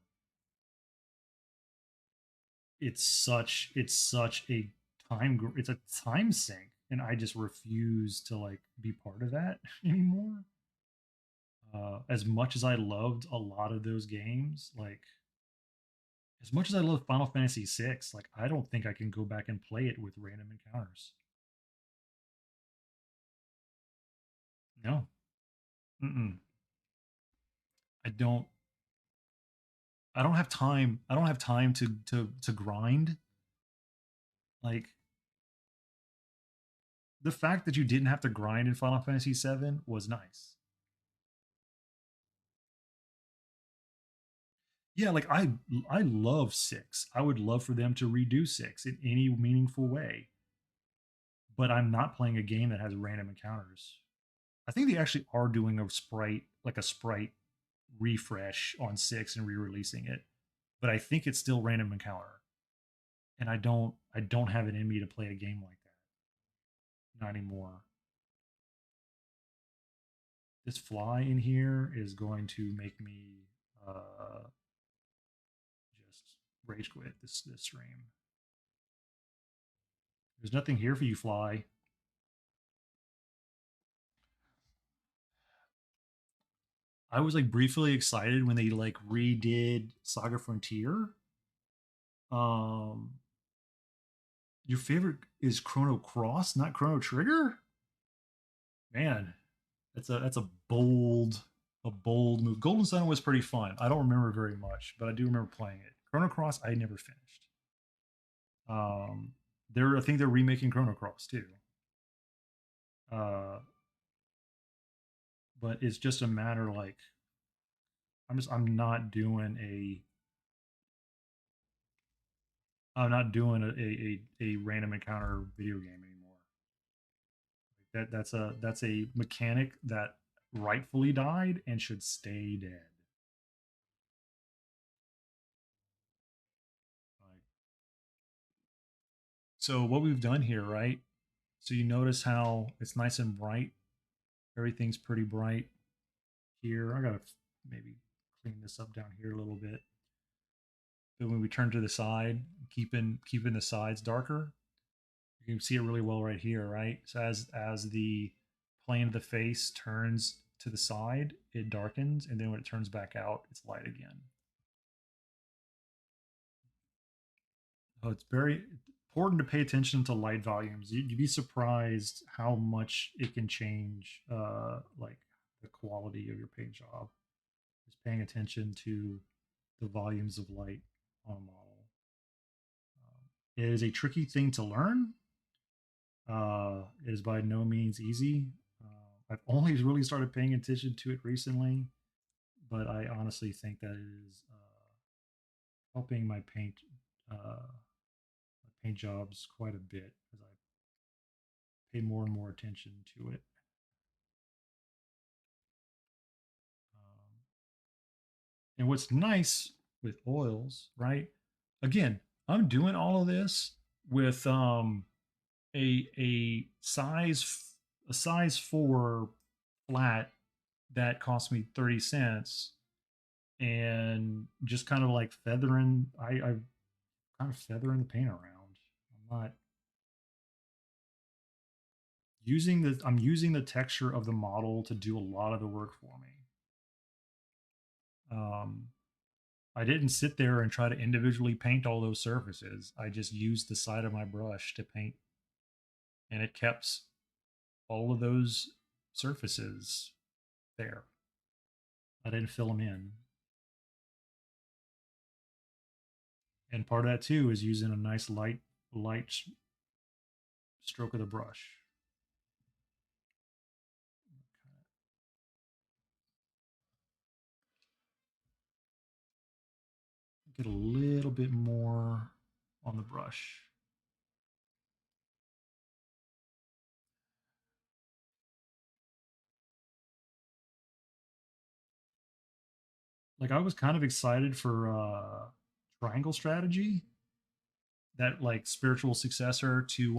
Speaker 1: It's such a it's a time sink and I just refuse to like be part of that anymore. As much as I loved a lot of those games, like as much as I love Final Fantasy VI, like I don't think I can go back and play it with random encounters. No. Mm-mm. I don't I don't have time. I don't have time to grind. Like the fact that you didn't have to grind in Final Fantasy VII was nice. Yeah, like I love 6. I would love for them to redo 6 in any meaningful way, but I'm not playing a game that has random encounters. I think they actually are doing a sprite refresh on 6 and re-releasing it, but I think it's still random encounter. And I don't have it in me to play a game like that. Not anymore. This fly in here is going to make me just rage quit this stream. There's nothing here for you, fly. I was like briefly excited when they like redid Saga Frontier. Um, your favorite is Chrono Cross, not Chrono Trigger? Man, that's a bold move. Golden Sun was pretty fun. I don't remember very much, but I do remember playing it. Chrono Cross, I never finished. Um, I think they're remaking Chrono Cross too. Uh, but it's just a matter like I'm not doing a random encounter video game anymore. That's a mechanic that rightfully died and should stay dead. Like, so what we've done here, right? So you notice how it's nice and bright. Everything's pretty bright here. I gotta maybe clean this up down here a little bit. But when we turn to the side, keeping the sides darker, you can see it really well right here, right? So as the plane of the face turns to the side, it darkens, and then when it turns back out, it's light again. So it's very important to pay attention to light volumes. You'd be surprised how much it can change, like the quality of your paint job. Just paying attention to the volumes of light on a model. It is a tricky thing to learn. It is by no means easy. I've only really started paying attention to it recently, but I honestly think that it is helping my paint jobs quite a bit as I pay more and more attention to it. Um, and what's nice with oils, right? Again, I'm doing all of this with a size 4 flat that cost me 30 cents and just kind of like feathering I kind of feathering the paint around. I'm not I'm using the texture of the model to do a lot of the work for me. Um I didn't sit there and try to individually paint all those surfaces. I just used the side of my brush to paint and it kept all of those surfaces there. I didn't fill them in. And part of that too is using a nice light stroke of the brush. Get a little bit more on the brush. like I was kind of excited for Triangle Strategy, that like spiritual successor to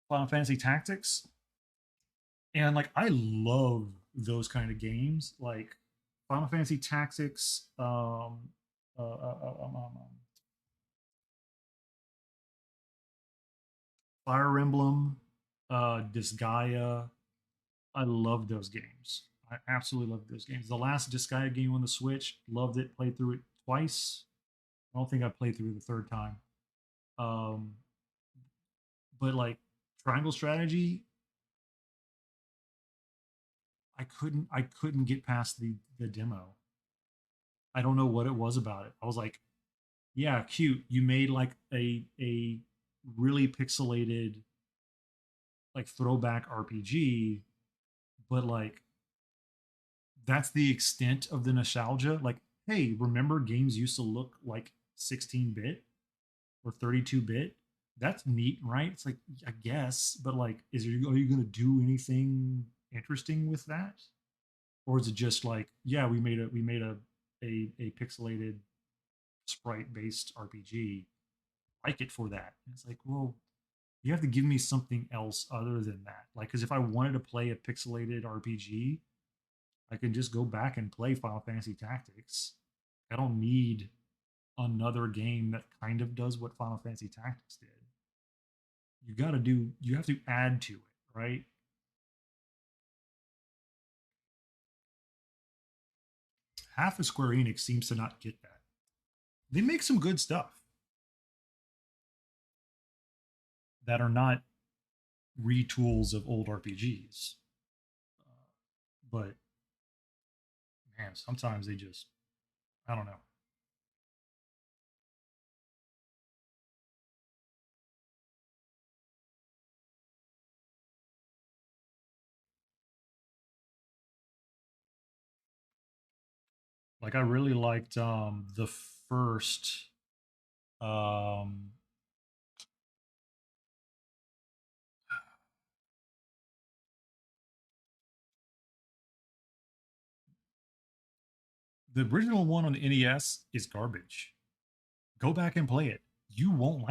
Speaker 1: Final Fantasy Tactics. And like I love those kind of games, like Final Fantasy Tactics, uh, uh, uh, um, um, um, Fire Emblem, Disgaea. I love those games. I absolutely love those games. The last Disgaea game on the Switch, loved it. Played through it twice. I don't think I played through it the third time. Um, but like Triangle Strategy, I couldn't get past the demo. I don't know what it was about it. I was like, yeah, cute. You made like a really pixelated like throwback RPG, but like that's the extent of the nostalgia. Like, hey, remember games used to look like 16-bit or 32-bit? That's neat, right? It's like I guess, but like, are you gonna do anything interesting with that? Or is it just like, yeah, we made a pixelated sprite based RPG. Like it for that. And it's like, well, you have to give me something else other than that. Like, because if I wanted to play a pixelated RPG, I can just go back and play Final Fantasy Tactics. I don't need another game that kind of does what Final Fantasy Tactics did. You have to add to it, right? Half of Square Enix seems to not get that. They make some good stuff that are not retools of old RPGs. But man, sometimes they just, I don't know. Like I really liked the first um the original one on the NES is garbage. Go back and play it. You won't like